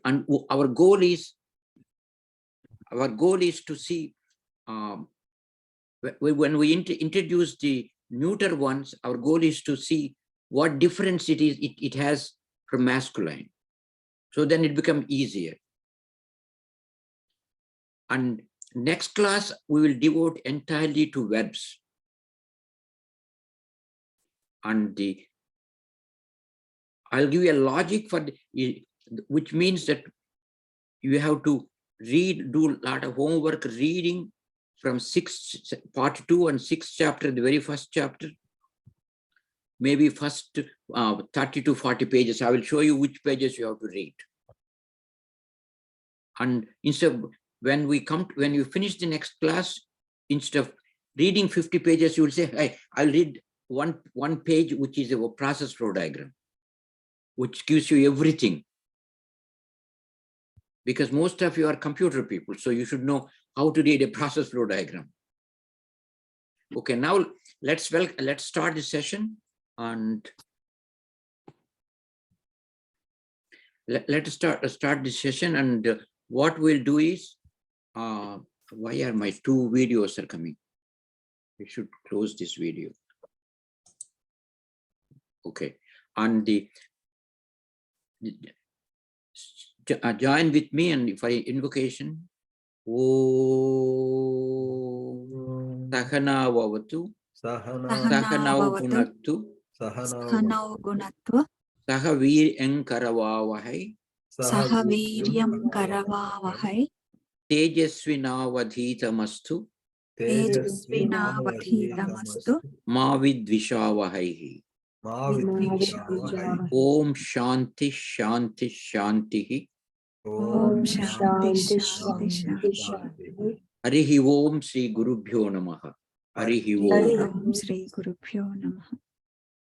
and our goal is to see when we introduce the neuter ones, our goal is to see what difference it has from masculine. So then it becomes easier. And next class, we will devote entirely to verbs. And I'll give you a logic for which means that you have to do a lot of homework reading from part 2 and 6th chapter, the very first chapter, maybe first 30 to 40 pages. I will show you which pages you have to read. And instead of, when you finish the next class, instead of reading 50 pages, you will say, hey, I'll read one page, which is a process flow diagram, which gives you everything. Because most of you are computer people, so you should know how to read a process flow diagram. Okay, now let's start the session, and let's start the session. And what we'll do is, why are my 2 videos are coming? We should close this video. Okay, and join with me and for invocation. Om Sahana Vavatu Sahanau Gunattu Sahavir Karavavahai Sahaviryam Karavavahai Tejasvinavadhitamastu Tejasvinavadhitamastu Mavidvishavahai. Om Shanti Shanti Shanti. Om Shanti Shanti Shanti. Harihi Om Sri Gurubhyo Namaha. Harihi Om Sri Gurubhyo Namaha.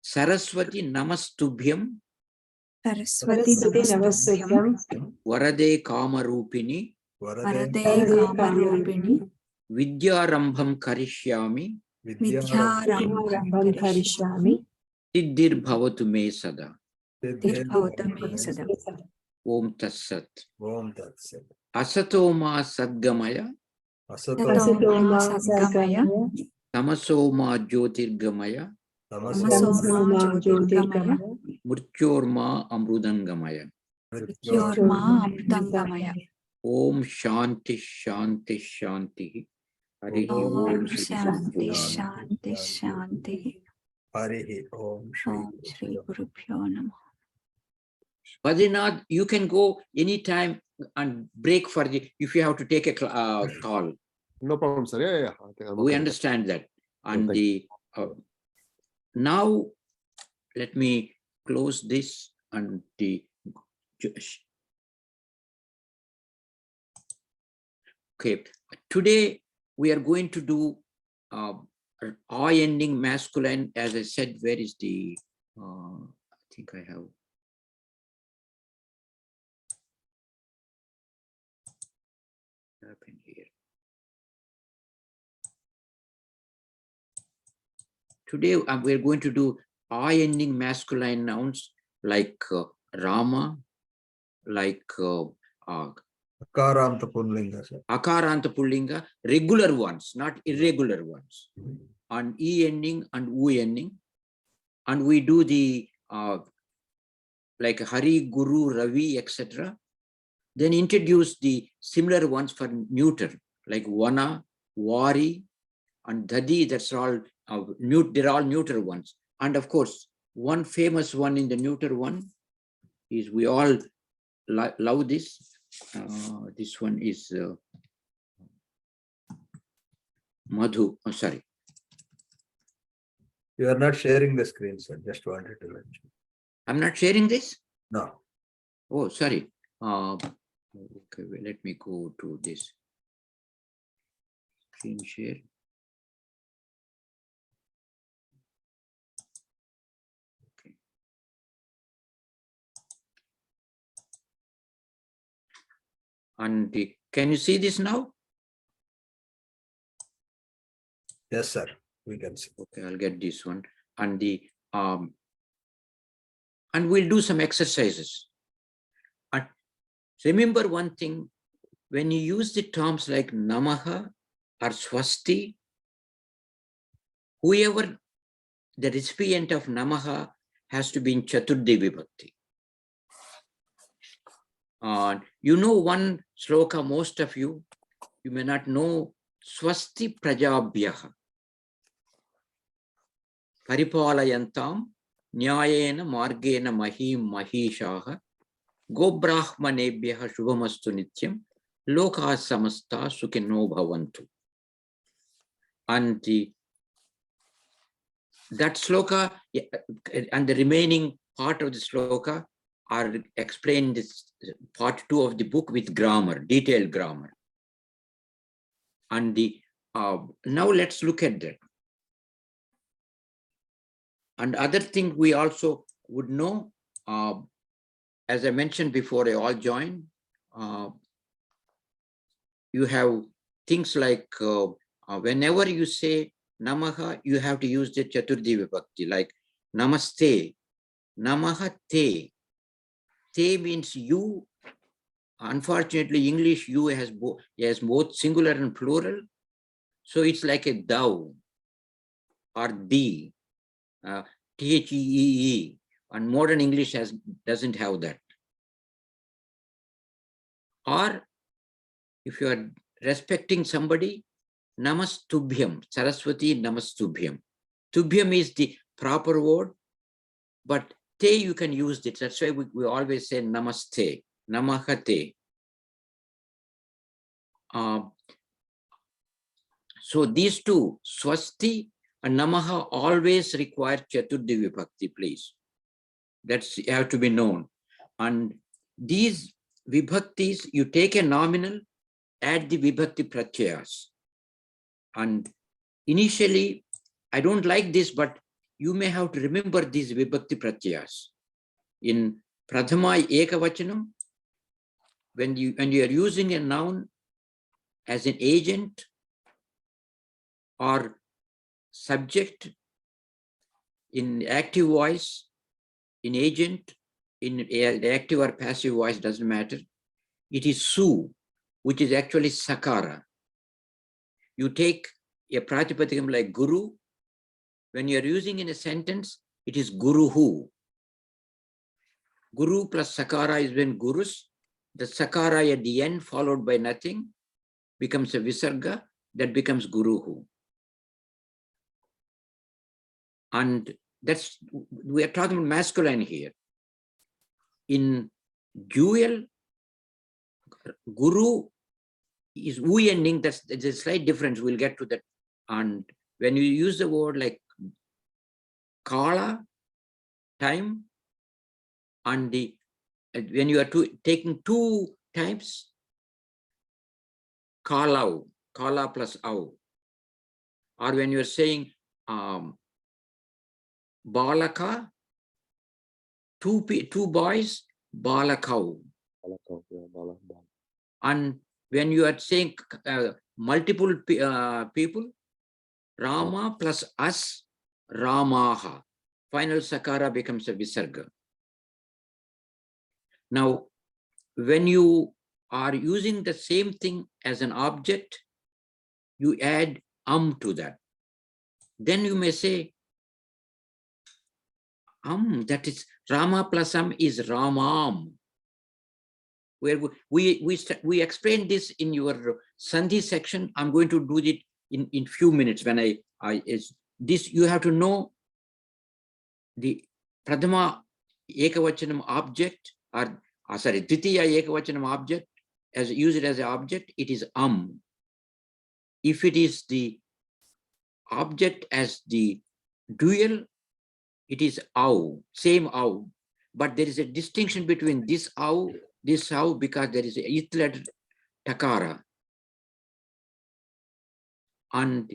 Saraswati Namastubhyam Saraswati Namastubhyam Varade Kamarupini Varade Kamarupini Vidyarambham Karishyami Vidyarambham Karishyami Siddhir Bhavatu Me Sada. Siddhir Me Sada. Om Tatsat. Om Tatsat. Asatoma Sadgamaya Asatoma Sadgamaya Tamasoma Jyotirgamaya Tamasoma Jyotirgamaya Murtyorma Amrudangamaya. Mrityorma Amrudangamaya. Om Shanti Shanti Shanti. Harihi Om Shanti Shanti Shanti. Harihi Om Shri Gurubhyo Namaha. Badrinath, you can go anytime and break for if you have to take a call. No problem, sir. Yeah. We understand that. And now let me close this and okay. Today we are going to do I ending masculine. As I said, where is the? I think I have. Happened here. Today we're going to do I ending masculine nouns like Rama, like Akaranta Pullinga, sir. Akaranta Pullinga, regular ones, not irregular ones, and E ending and U ending. And we do the like Hari, Guru, Ravi, etc. Then introduce the similar ones for neuter, like Vana, Vari, and Dadi. That's all they're all neuter ones. And of course, one famous one in the neuter one is, we all love this. This one is Madhu. Oh, sorry. You are not sharing the screen, sir. Just wanted to let you. I'm not sharing this? No. Oh, sorry. Okay, well, let me go to this screen share. Okay. And can you see this now? Yes, sir. We can see. Okay, I'll get this one. And and we'll do some exercises. Remember one thing, when you use the terms like Namaha or Swasti, whoever the recipient of Namaha has to be in Chaturthi Vibhakti. You know one sloka, most of you may not know, Swasti Prajabhyaha Paripalayantam Nyayena Margena Mahim Mahishaha Gobrahmanebhyaha Shubhamastu Nityam Loka Samasta Sukhino Bhavantu. And that sloka and the remaining part of the sloka are explained in this part 2 of the book with grammar, detailed grammar. And now let's look at that. And other thing we also would know, as I mentioned before, I all joined, you have things like whenever you say Namaha, you have to use the Chaturthi Vibhakti, like Namaste, Namaha Te. Te means you. Unfortunately, English you has both singular and plural. So it's like a thou or thee, Thee. And modern English doesn't have that. Or if you are respecting somebody, Namastubhyam, Saraswati Namastubhyam. Tubhyam is the proper word, but te you can use it. That's why we always say Namaste, Namahate. So these two, Swasti and Namaha, always require Chaturthi Vibhakti, please. That's have to be known. And these Vibhaktis, you take a nominal, add the Vibhakti Pratyayas. And initially, I don't like this, but you may have to remember these Vibhakti Pratyayas. In Prathama Ekavachanam, when you are using a noun as an agent or subject, in active voice, in agent, in active or passive voice, doesn't matter. It is Su, which is actually Sakara. You take a Pratipadikam like Guru. When you are using in a sentence, it is Guruhu. Guru plus Sakara is when Gurus. The Sakara at the end, followed by nothing, becomes a Visarga, that becomes Guruhu. And that's, we are talking about masculine here. In dual, Guru is U ending, there's a slight difference, we'll get to that. And when you use the word like Kala, time, and when you are taking two types, Kala plus Au, or when you are saying Balaka, two boys, Balakau. And when you are saying multiple people, Rama plus As, Ramaha. Final Sakara becomes a Visarga. Now, when you are using the same thing as an object, you add to that. Then you may say, that is Rama plus is Ramam. Where we explained this in your Sandhi section. I'm going to do it in few minutes. When this you have to know the Pradhama Ekavachanam object, or sorry, Dvitiya Ekavachanam object, as use it as an object, it is If it is the object as the dual, it is Au, same Au. But there is a distinction between this Au, because there is a it letter Takara. And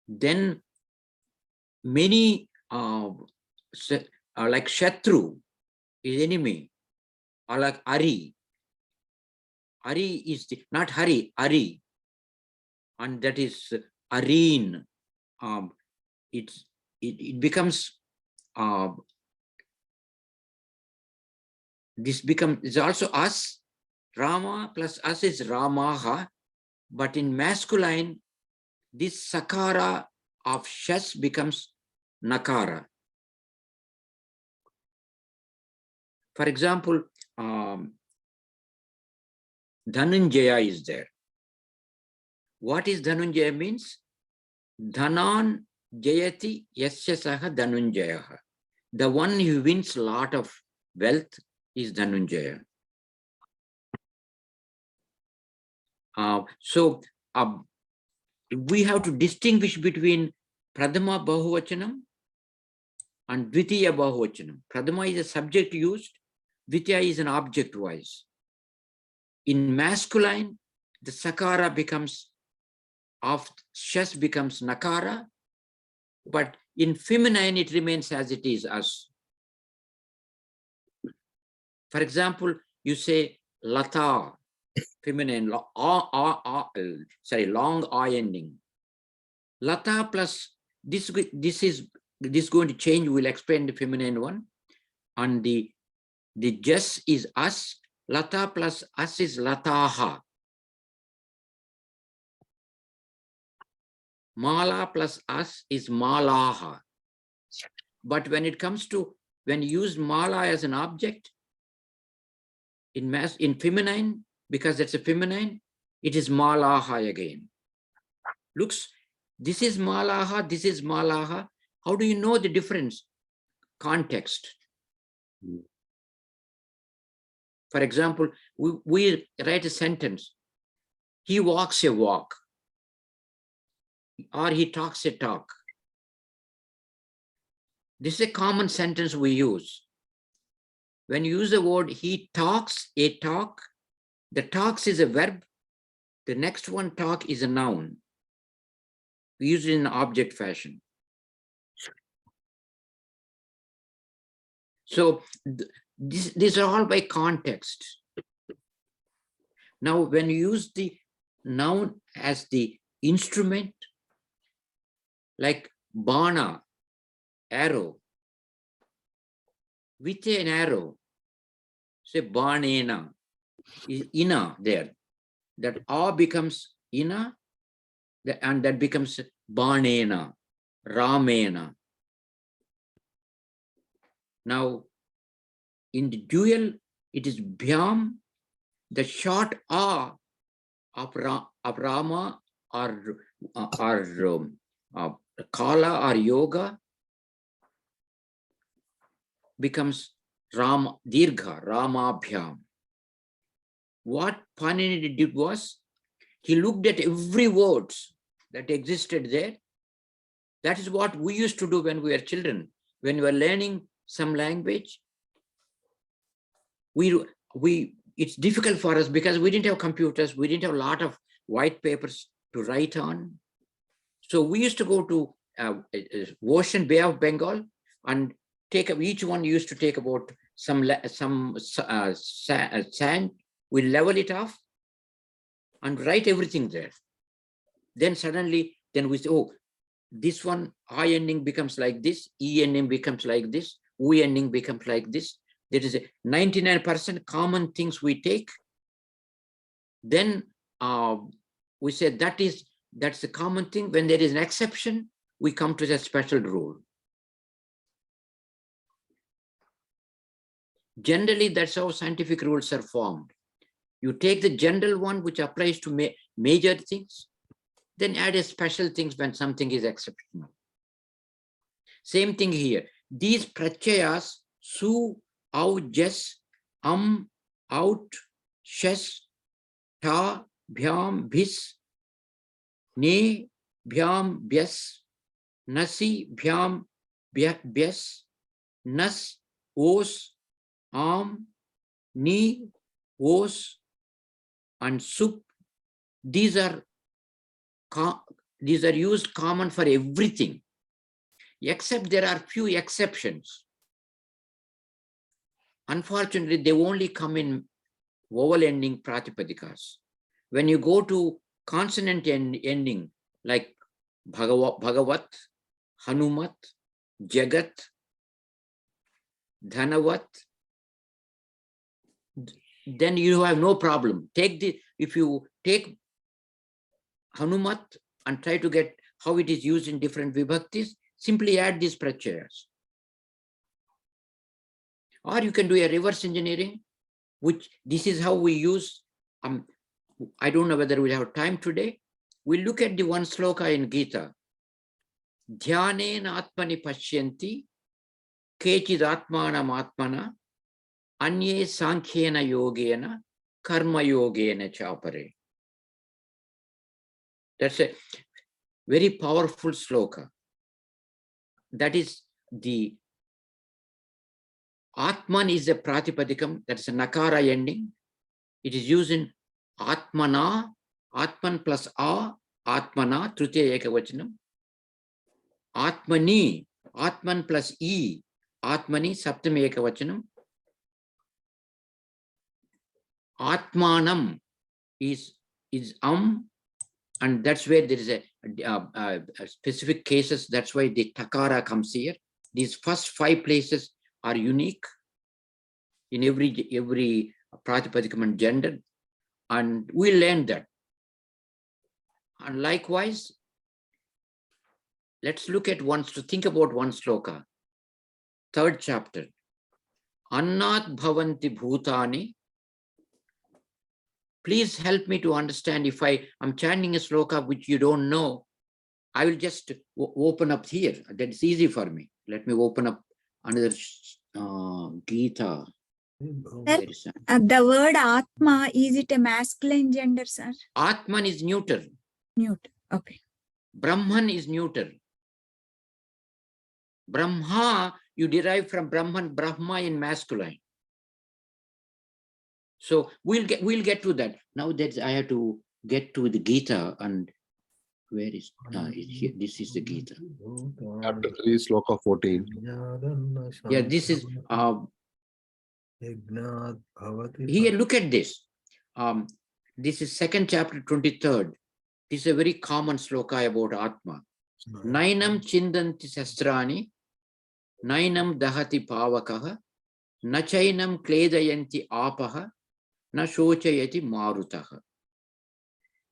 then many like Shatru is enemy, or like Ari. Ari is not Hari, Ari. And that is Areen. It becomes it's also us, Rama plus us is Ramaha, but in masculine, this sakara of shas becomes nakara. For example, Dhananjaya is there. What is Dhananjaya means? Dhanan jayati yasya saha Dhananjayaha. The one who wins a lot of wealth is Dhananjaya. So we have to distinguish between Pradhama Bahuvachanam and Dvitiya Bahuvachanam. Pradhama is a subject used, Dvitiya is an object wise. In masculine, the sakara becomes of shas becomes nakara, but in feminine it remains as it is, as. For example, you say lata, feminine, long I ending. Lata plus this is going to change. We'll explain the feminine one, and the jas is us. Lata plus us is lataha. Mala plus us is malaha. But when it comes to, when you use mala as an object in feminine, because it's a feminine, it is malaha again. Looks, this is malaha, this is malaha. How do you know the difference? Context. For example, we write a sentence. He walks a walk, or he talks a talk. This is a common sentence we use. When you use the word he talks a talk, the talks is a verb. The next one, talk, is a noun. We use it in object fashion. So these are all by context. Now, when you use the noun as the instrument, like bana, arrow, with an arrow, say banena, is ina there. That a becomes ina, and that becomes banena, ramena. Now, in the dual, it is bhyam, the short a of Rama or Kala or Yoga becomes Rama, Dirgha, Ramabhyam. What Panini did was, he looked at every word that existed there. That is what we used to do when we were children. When we were learning some language, it's difficult for us because we didn't have computers, we didn't have a lot of white papers to write on. So we used to go to Ocean, Bay of Bengal, and each one used to take about some sand, we level it off and write everything there. Then suddenly, we say, oh, this one I ending becomes like this, E ending becomes like this, U ending becomes like this. There is a 99% common things we take. Then we say that's the common thing. When there is an exception, we come to the special rule. Generally, that's how scientific rules are formed. You take the general one, which applies to major things, then add a special things when something is exceptional. Same thing here. These pratyayas, su, au, jes, out, shes, ta, bhyam, bhis, ne, bhyam, byas, nasi, bhyam, byas, nas, os, ni, os, and sup. These are used common for everything, except there are few exceptions. Unfortunately, they only come in vowel ending pratipadikas. When you go to consonant ending, like Bhagavat, Hanumat, Jagat, Dhanavat, then you have no problem. If you take Hanumat and try to get how it is used in different vibhaktis, simply add these pratyayas. Or you can do a reverse engineering, which this is how we use. I don't know whether we have time today. We'll look at the one sloka in Gita. Dhyanena atmani pashyanti, kechid atmanam atmana, anye sankhyena yogena, karma yogena chapare. That's a very powerful sloka. That is the Atman is a pratipadikam, that's a nakara ending. It is used in Atmana, Atman plus A, Atmana, Tritiya Ekavachanam. Atmani, Atman plus E, Atmani, Saptami Ekavachanam. Atmanam is and that's where there is a specific cases. That's why the takara comes here. These first 5 places are unique in every pratipadikam and gender, and we learn that. And likewise, let's look at think about one sloka, 3rd chapter. Annat bhavanti bhutani. Please help me to understand. If I'm chanting a sloka which you don't know, I will just open up here. That's easy for me. Let me open up another Gita. The word Atma, is it a masculine gender, sir? Atman is neuter. Neuter. Okay. Brahman is neuter. Brahma, you derive from Brahman, Brahma in masculine. So we'll get to that. Now that I have to get to the Gita, and where is here? This is the Gita. Chapter 3, sloka 14. Yeah, this is here. Look at this. This is 2nd chapter, 23rd. This is a very common sloka about Atma. Nainam chindanti sastrani, nainam dahati pavakaha, nachainam kledayanti apaha, na shochayati marutaha.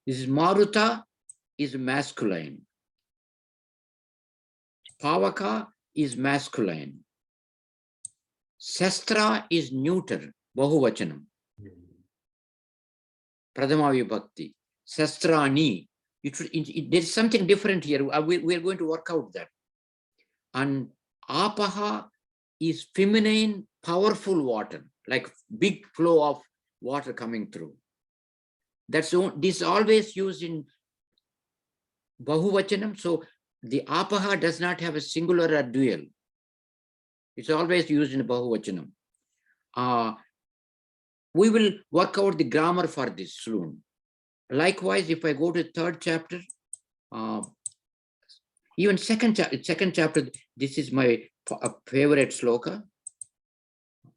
This is Maruta is masculine. Pavaka is masculine. Sastra is neuter, bahuvachanam. Pradhama vibhakti. Sastrani. There's something different here. We're going to work out that. And apaha is feminine, powerful water, like big flow of water coming through. This is always used in bahuvachanam. So the apaha does not have a singular or dual. It's always used in bahuvachanam. We will work out the grammar for this soon. Likewise, if I go to 3rd chapter, even second chapter, this is my favorite sloka,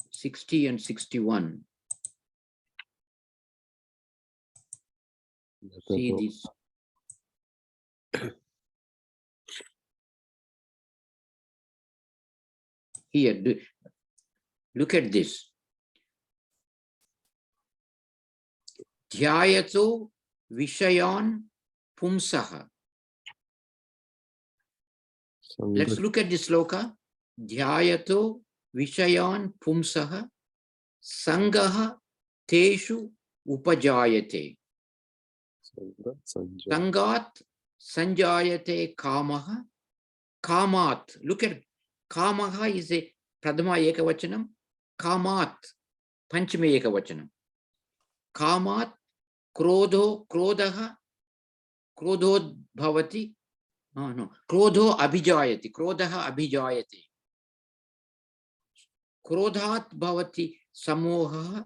60 and 61. See this. Here, look at this. Dhyayato vishayan pumsaha. Let's look at this sloka. Dhyayato vishayan pumsaha sangaha teshu upajayate. Sangat sanjayate kamaha. Kamat. Look at kamaha is a pradhama ekavachanam. Kamat panchami ekavachanam. Kamat krodaha krodho bhavati. No. Krodho abhijayati. Krodaha abhijayati. Krodhat bhavati samoha.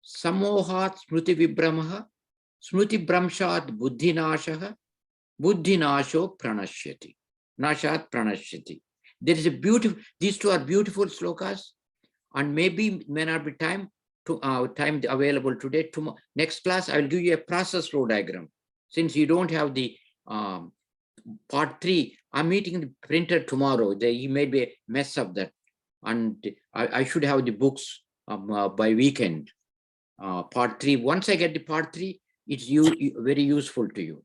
Samohat smruti vibramaha. Smruti bramshat buddhinashaha. Buddhinasho pranashyati. Nashat pranashyati. There is a beautiful, these two are beautiful slokas, and maybe may not be time available today. Next class, I will give you a process flow diagram. Since you don't have the part 3, I'm meeting the printer tomorrow. He made a mess of that, and I should have the books by weekend. part 3. Once I get the part 3, it's very useful to you.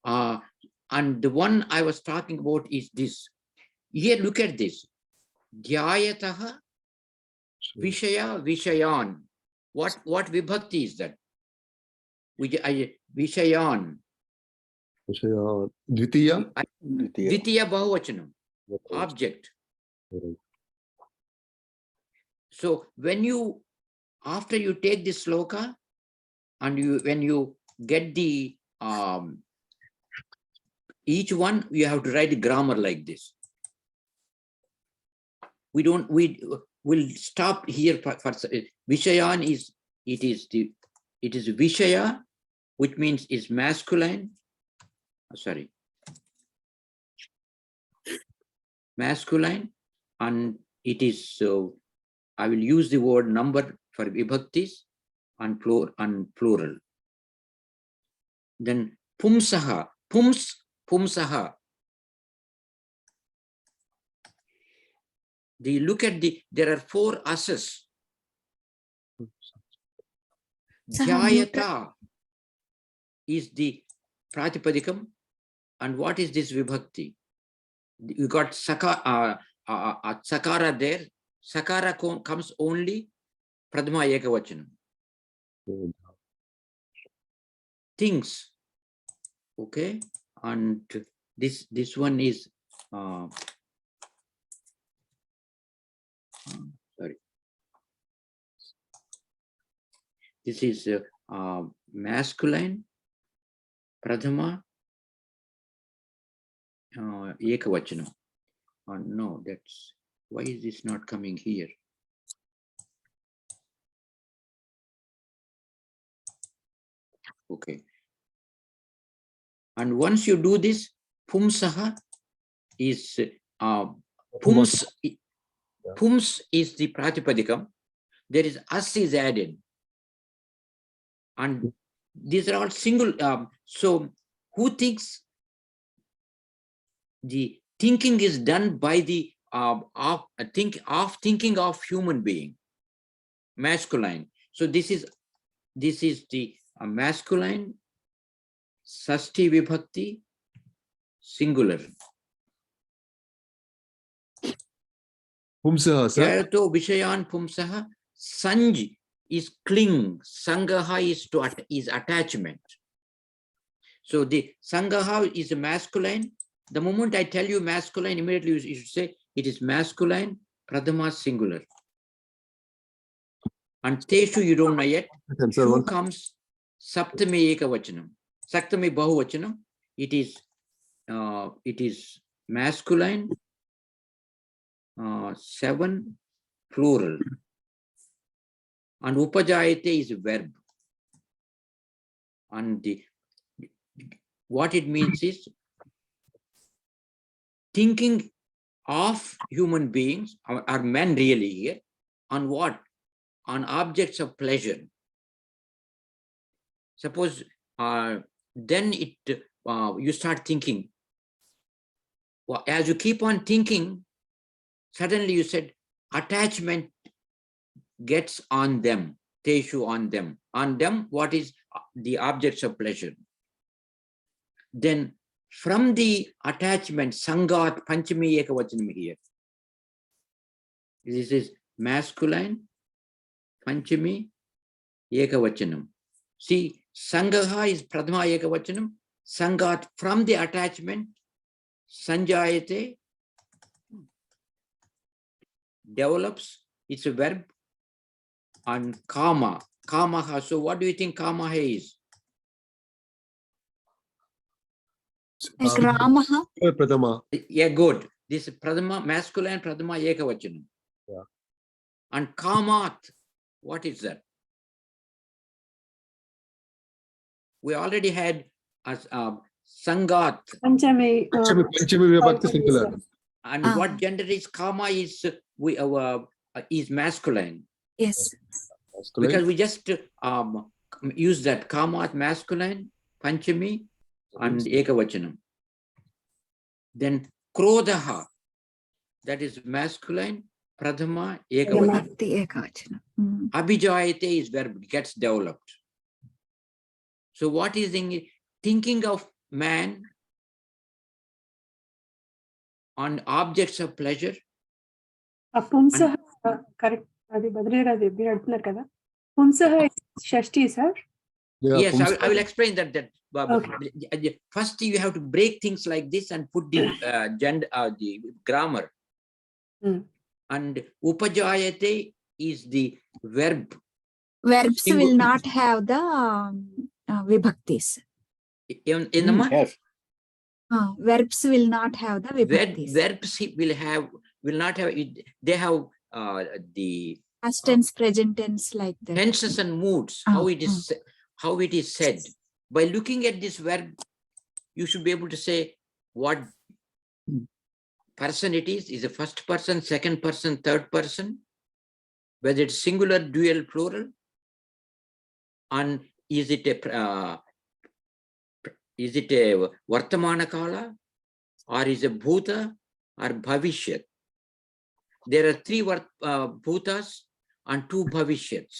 And the one I was talking about is this. Here, look at this. Dhyayataha Vishaya Vishayan. What vibhakti is that? Vishayan. Dvitiya. Dvitiya Bahuvachanam. Object. So when you, after you take this sloka and when you get the each one, you have to write the grammar like this. We'll stop here for Vishayan is Vishaya, which means is masculine. Sorry. Masculine, and it is I will use the word number for vibhaktis and plural. Then pumsaha, pumsaha. Look at there are 4 asas. Dhyayata is the pratipadikam, and what is this vibhakti? You got sakara there. Sakara comes only pradma ekavachanam. Things. Okay, and this one is sorry. This is masculine pradma ekavachanam. No, that's why is this not coming here? Okay. And once you do this, pumsaha is pums is the pratipadikam. There is as is added, and these are all single. So who thinks? The thinking is done by the thinking of human being, masculine. So this is the masculine sasti vibhakti singular. Pumsaha, sir. Dhyayato Vishayan Pumsaha. Sanj is cling. Sangaha is attachment. So the Sangaha is masculine. The moment I tell you masculine, immediately you should say it is masculine, pradama singular. And Teshu you don't know yet. Who comes Saptami Ekavachanam. Saptami Bahuvachanam. It is masculine, 7 plural. And Upajayate is a verb. And what it means is thinking of human beings, are men really here, on what? On objects of pleasure. Suppose then you start thinking. Well, as you keep on thinking, suddenly you said attachment gets on them, teshu on them. On them, what is the objects of pleasure? Then from the attachment, sangat, panchami ekavachanam here. This is masculine, panchami ekavachanam. See, sangaha is pradma ekavachanam. Sangat from the attachment, sanjayate, develops, it's a verb, and kama, kamaha. So what do you think kamaha is? Like Ramaha. Pradama. Yeah, good. This is pradama, masculine, pradama ekavachanam. Yeah. And kamat, what is that? We already had as sangat. Panchami. Panchami vibhakti singular. And what gender is kama is masculine. Yes. Because we just use that kamat masculine, panchami, and ekavachanam. Then krodaha, that is masculine, Prathama, ekavachana. Vibhakti ekavachana. Abhijayate is verb, gets developed. So what is thinking of man on objects of pleasure? పుంసః correct, అది బద్రీరాజు మీరు అంటున్నారు కదా, పుంసః షష్ఠి sir. Yeah, Yes, I will explain that. Okay. First, you have to break things like this and put the gender, the grammar. And upajayate is the verb. Verbs will not have the vibhaktis. In the Yes. Verbs will not have the vibhaktis. Verbs will not have it. They have the Past tense, present tense, like that. tenses and moods. How it is said. By looking at this verb, you should be able to say what person it is. Is a first person, second person, third person, whether it's singular, dual, plural, and is it a vartamana kala, or is it bhuta or bhavishyat? There are 3 bhutas and 2 bhavishyats.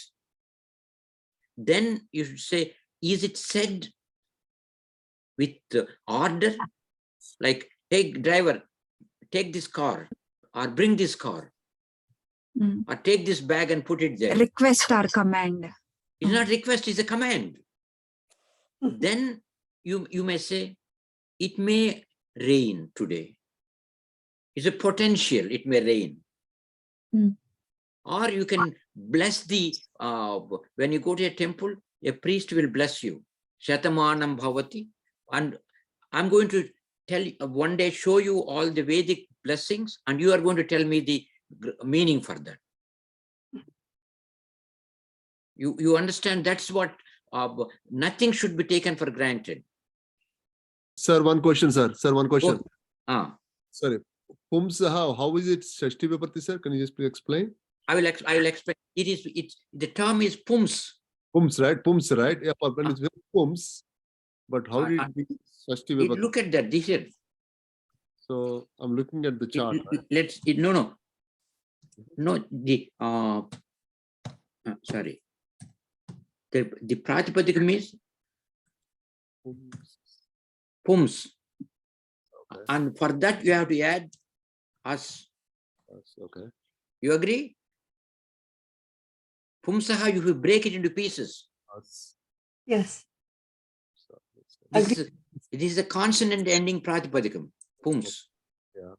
Then you should say, is it said with order? Like, hey driver, take this car, or bring this car, or take this bag and put it there. Request or command. It's not request, it's a command. Then you may say, it may rain today. It's a potential, it may rain. Or you can bless the, when you go to a temple, a priest will bless you. Shatamanam bhavati. And I'm going to tell you, one day show you all the Vedic blessings, and you are going to tell me the meaning for that. You understand? That's what, nothing should be taken for granted. Sir, one question, sir. Sir, one question. Sorry. Pumsaha, how is it Shashti Vibhakti, sir? Can you just please explain? I will explain. The term is pums. Pums, right? Pums, right? Yeah, but when it's pums, but how did it be Shashti Vibhakti? Look at that. This is. So I'm looking at the chart. No, sorry. The Pratipadikam is pums. Okay. And for that you have to add us. Okay. You agree? Pumsaha, you will break it into pieces. Yes. It is a consonant ending Pratipadikam. Pums. Yeah.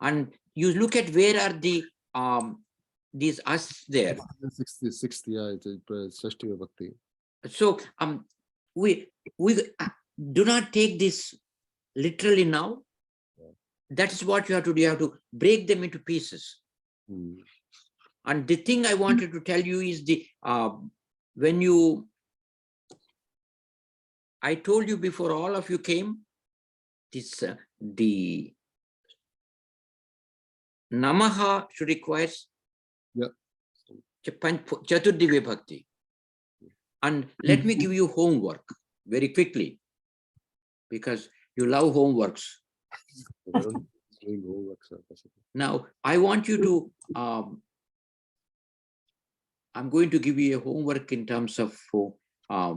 And you look at where are the these us there. 60, yeah, it's Shashti Vibhakti. So we do not take this literally now. That is what you have to do. You have to break them into pieces. And the thing I wanted to tell you is when I told you before all of you came, this the Namaha should require Chaturthi Vibhakti. And let me give you homework very quickly, because you love homeworks. Now, I want you to, I'm going to give you a homework in terms of, where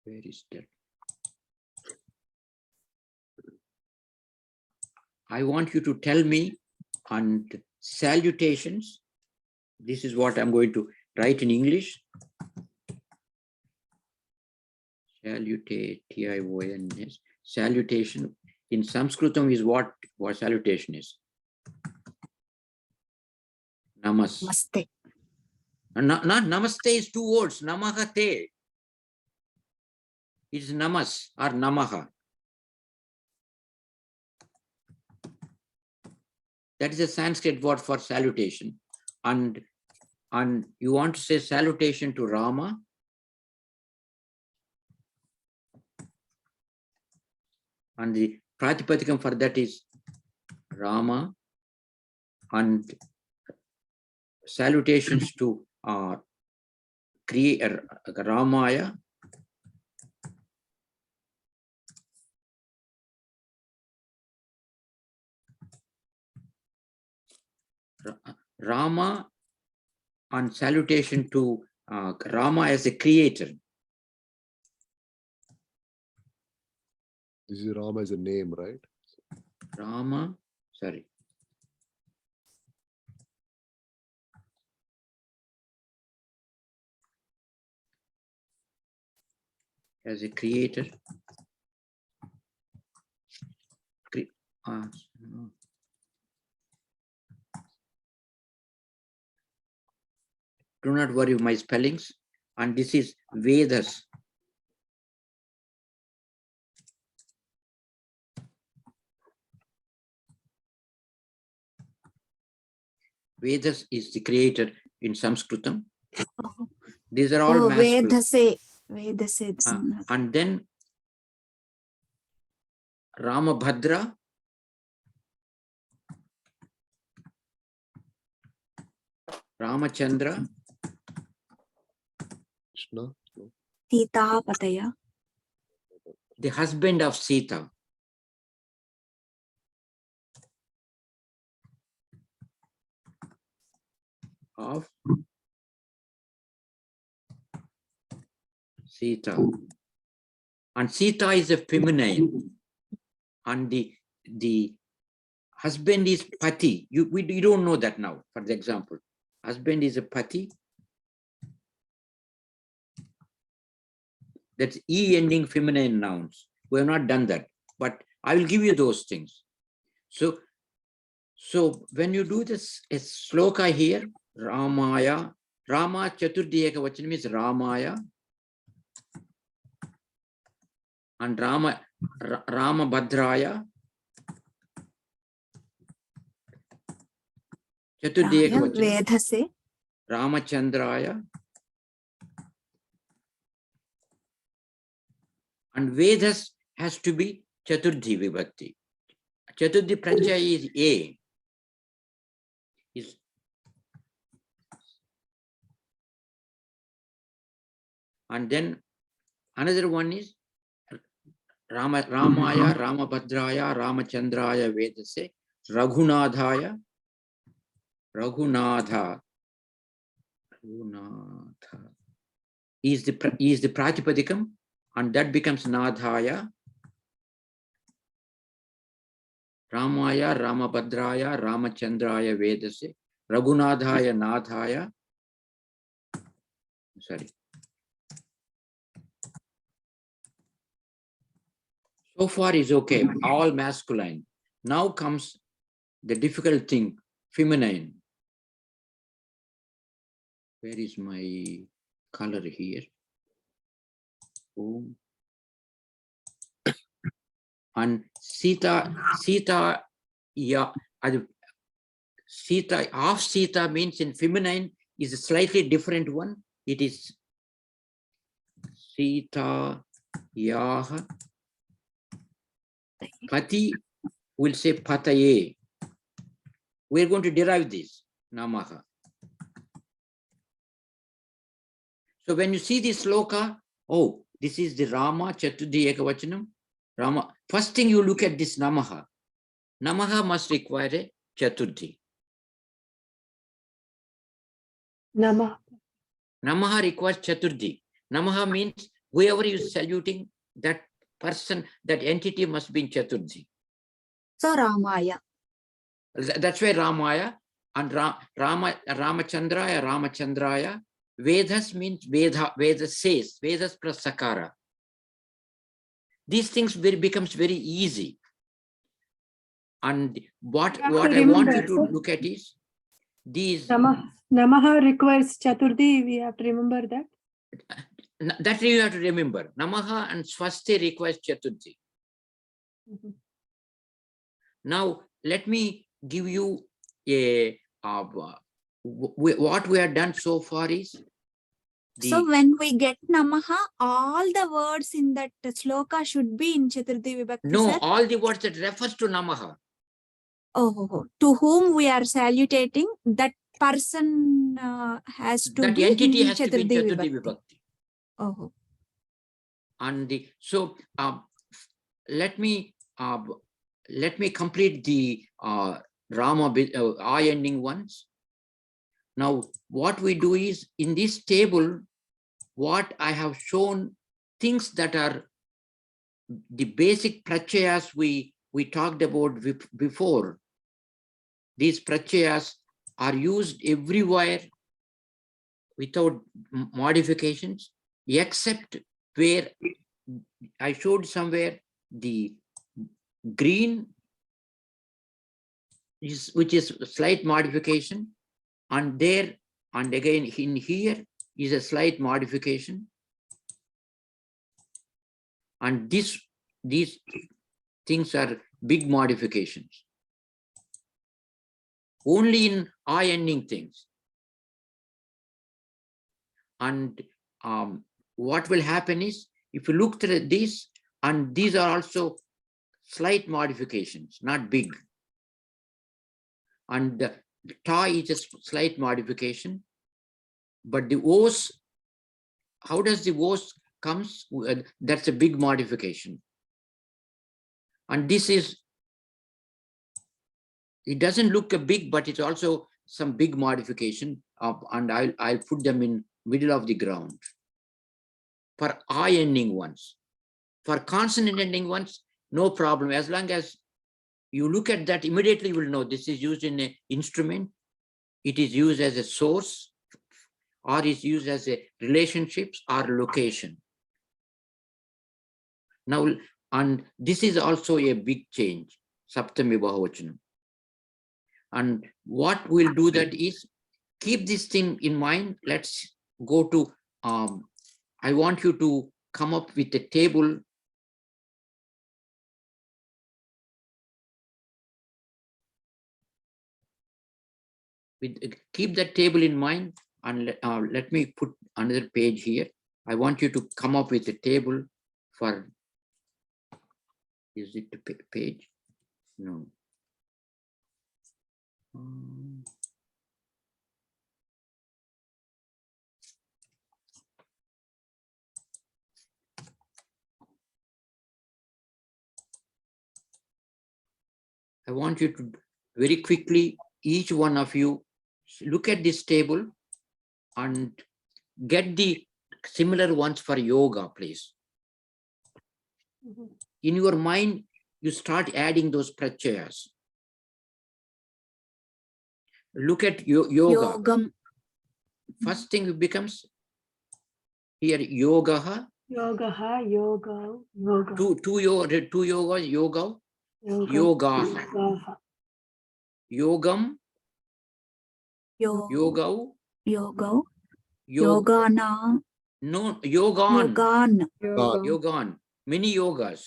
is that? I want you to tell me on salutations. This is what I'm going to write in English. T-I-O-N-S. Salutation in Sanskritam is what salutation is. Namaste. Not namaste is 2 words. Namahate. It's namas or namaha. That is a Sanskrit word for salutation. And you want to say salutation to Rama. And the Pratipadikam for that is Rama, and salutations to Ramaya, Rama and salutation to Rama as a creator. This is Rama as a name, right? Rama, sorry. As a creator. No. Do not worry my spellings. And this is Vedas. Vedas is the creator in Sanskritam. These are all masculine. Vedase. And then Ramabhadra, Ramachandra, Krishna. Sita Pataya. the husband of Sita. Of Sita. And Sita is a feminine. And the husband is Pati. You don't know that now, for the example. Husband is a Pati. That's E ending feminine nouns. We have not done that, but I will give you those things. So when you do this, a sloka here, Ramaya, Rama Chaturthi Ekavachana means Ramaya, and Rama Bhadraya, Chaturthi Ekavachana, Vedase. Ramachandraya, and Vedas has to be Chaturthi Vibhakti. Chaturthi Pratyaya is A. And then another one is Ramaya, Ramabhadraya, Ramachandraya Vedase, Raghunadhaya, Raghunatha is the Pratipadikam, and that becomes Nadhaya, Ramaya, Ramabhadraya, Ramachandraya Vedase, Raghunadhaya, Nadhaya. Sorry. So far is okay, all masculine. Now comes the difficult thing, feminine. Where is my color here? Oh. And Sita, yeah, Sita, half Sita means in feminine is a slightly different one. It is Sita, Yaha. Pati will say Pataye. We're going to derive this, Namaha. So when you see this sloka, oh, this is the Rama Chaturthi Ekavachanam. Rama. First thing you look at this Namaha. Namaha must require a Chaturthi. Namaha requires Chaturthi. Namaha means whoever is saluting, that person, that entity must be in Chaturthi. So Ramaya. That's why Ramaya and Ramachandraya. Vedas means Veda says, Vedas plus Sakara. These things becomes very easy. And what I want you to look at is these. Namaha requires Chaturthi, we have to remember that. That you have to remember. Namaha and Swasti requires Chaturthi. Now, let me give you a what we have done so far is. So when we get Namaha, all the words in that sloka should be in Chaturthi Vibhakti. No, sir? all the words that refers to Namaha. To whom we are salutating, that person has to that be entity in has to be in Chaturthi Vibhakti. And let me complete the Rama, I ending ones. Now, what we do is, in this table, what I have shown, things that are the basic prachayas we talked about before. These prachayas are used everywhere without modifications, except where I showed somewhere the green, which is a slight modification, and there, and again in here is a slight modification, and these things are big modifications. Only in I ending things. And what will happen is, if you look at this, and these are also slight modifications, not big. And the ta is a slight modification, but the O's, how does the O's comes? That's a big modification. And this is, it doesn't look a big, but it's also some big modification of, and I'll put them in middle of the ground. For I ending ones. For consonant ending ones, no problem. As long as you look at that, immediately you will know this is used in an instrument, it is used as a source, or is used as a relationships or location. Now, and this is also a big change, Saptami Bahuvachanam. And what we'll do that is, keep this thing in mind. Let's go to, I want you to come up with a table. Keep that table in mind, and let me put another page here. I want you to come up with a table for, is it the page? No. I want you to very quickly, each one of you, look at this table and get the similar ones for yoga, please. In your mind, you start adding those prachayas. Look at yoga. Yogam. First thing becomes here, yoga. Yoga, yoga, yoga. Two yoga, yoga. Yoga. Yogam. Yoga. Yoga. Yogana. No, yogan. Yogan. Yogan. Many yogas.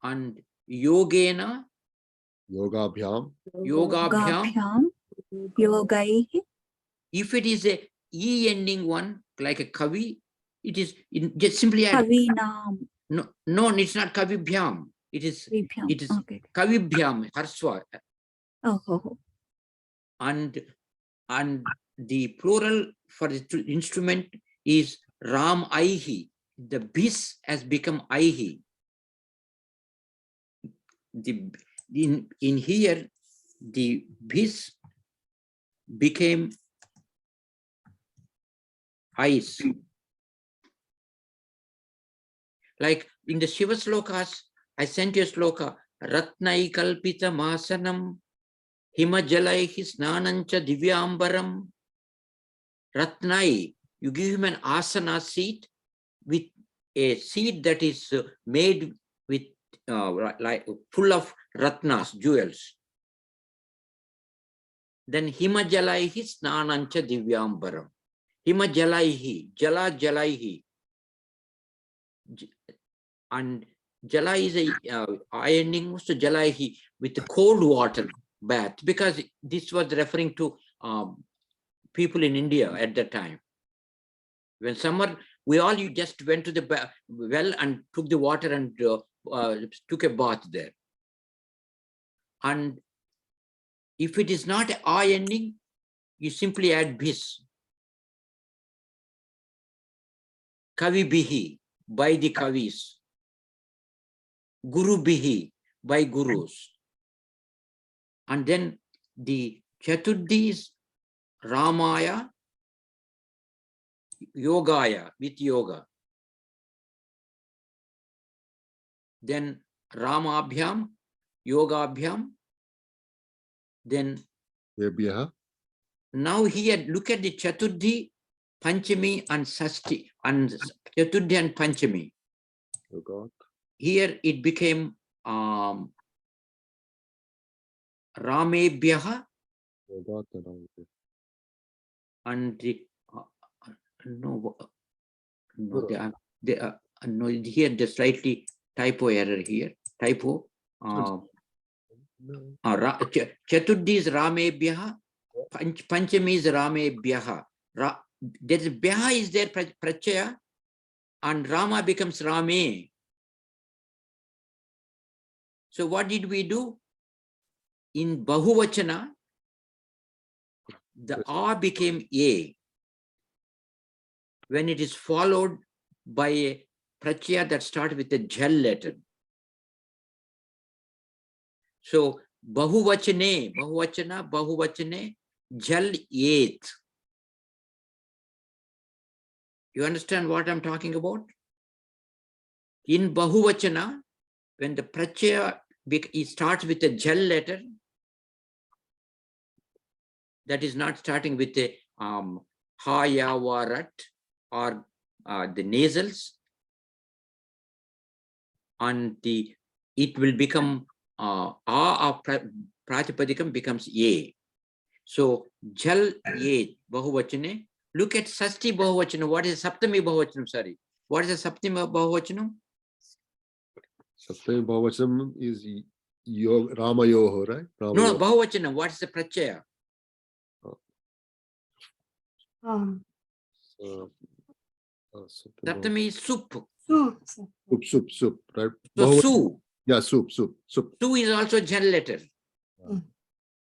And yogena. Yogabhyam. Yogabhyam. Yogai. If it is a E ending one, like a kavi, it is just simply add. Kavinam. No, it's not kavibhyam. It is Okay. kavibhyam, harswa. Oh. And the plural for the instrument is ram aihi. The bis has become aihi. In here, the bis became ice. Like in the Shiva slokas, I sent you a sloka, Ratnai Kalpita Masanam, Himajalaihi Snanancha Divyambaram. Ratnai, you give him an asana seat with a seat that is made with like full of ratnas, jewels. Then Himajalaihi Snanancha Divyambaram. Himajalaihi, Jala Jalaihi. And Jala is a I ending to Jalaihi with the cold water bath, because this was referring to people in India at that time. When summer, you just went to the well and took the water and took a bath there. And if it is not a I ending, you simply add bis. Kavi bihi, by the kavis. Guru bihi, by gurus. And then the Chaturthi is Ramaya, Yogaya, with yoga. Then Ramabhyam, Yogabhyam. Then Yebhyaha. now here, look at the Chaturthi, Panchami and Sasti, and Chaturthi and Panchami. Yoga. Here it became Ramebhyaha Yoga. and the, no, they are no, here the slightly typo error here, typo. Chaturthi is Ramebhyaha, Panchami is Ramebhyaha. There is Bhyaha is there, Prachaya, and Rama becomes Rame. So what did we do? In Bahuvachana, the A became A when it is followed by a Prachaya that starts with a Jal letter. So Bahuvachane, Jal Yet. You understand what I'm talking about? In Bahuvachana, when the Prachaya it starts with a Jal letter, that is not starting with a Ha, Ya, Wa, Rat, or the nasals, and it will become A of Pratipadikam becomes A. So Jal Ye Bahuvachane. Look at Sasti Bahuvachana. What is Saptami Bahuvachanam? Sorry. What is the Saptami Bahuvachanam? Saptami Bahuvachanam is Rama Yoho, right? Rama No, Yoho. Bahuvachanam. What is the Prachaya? Saptami is Sup. Soup, right? So Su. Yeah, soup. Su is also Jal letter.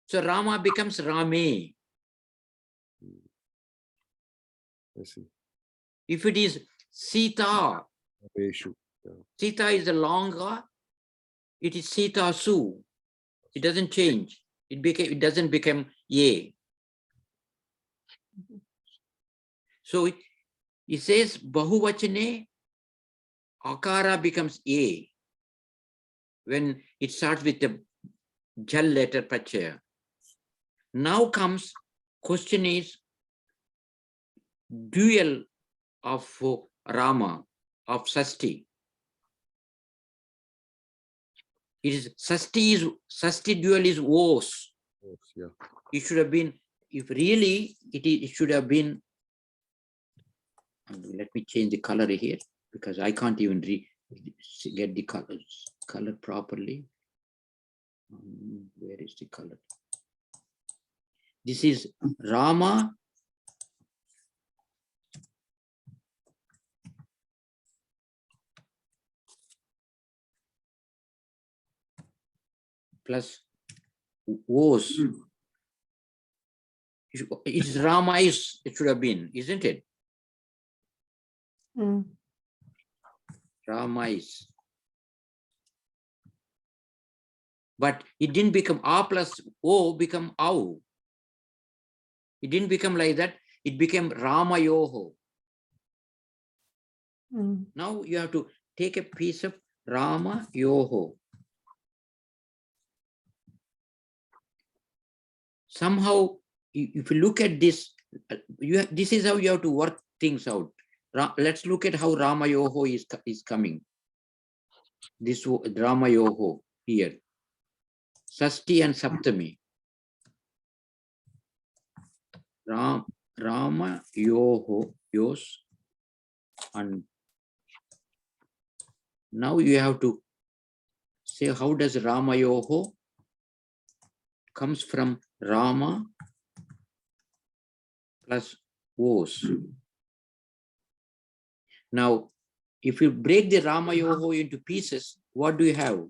So Rama becomes Rame. I see. If it is Sita, Veshu. Yeah. Sita is the longer, it is Sita Su. It doesn't change. It doesn't become Ye. So it says Bahuvachane, Akara becomes A when it starts with the Jal letter Prachaya. Now comes question is dual of Rama, of Sasti. It is Sasti dual is Os. Yeah. It should have been, if really it should have been, let me change the color here because I can't even get the color properly. Where is the color? This is Rama plus Os. It's Rama is, it should have been, isn't it? Rama is. But it didn't become A plus O become Au. It didn't become like that. It became Rama Yoho. Now you have to take a piece of Rama Yoho. Somehow, if you look at this, this is how you have to work things out. Let's look at how Rama Yoho is coming. This Rama Yoho here. Sasti and Saptami. Rama Yoho, Yos. And now you have to say how does Rama Yoho comes from Rama plus Os. Now, if you break the Rama Yoho into pieces, what do you have?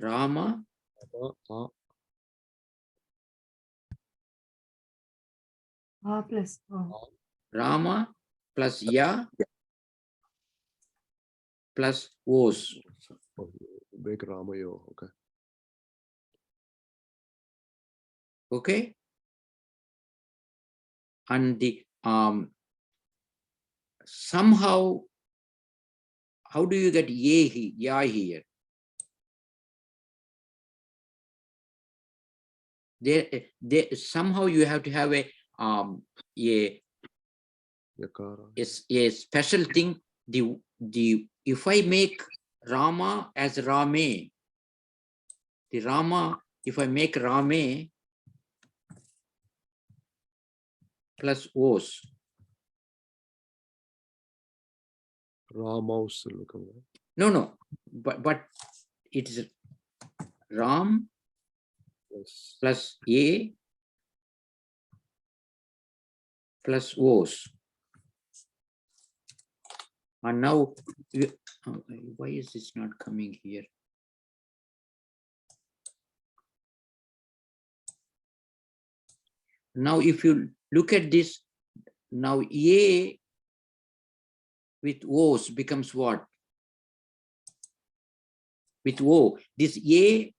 Rama plus Rama plus Ya plus Os. Break Rama Yoho. Okay. Okay. And the somehow, how do you get ya here? There somehow you have to have a Yakara. a special thing. The if I make Rama as Rame, the Rama, if I make Rame plus Os, Ramaus. no, but it is Ram Yes. plus A plus Os. And now, why is this not coming here? Now, if you look at this, now A with O's becomes what? With O, this A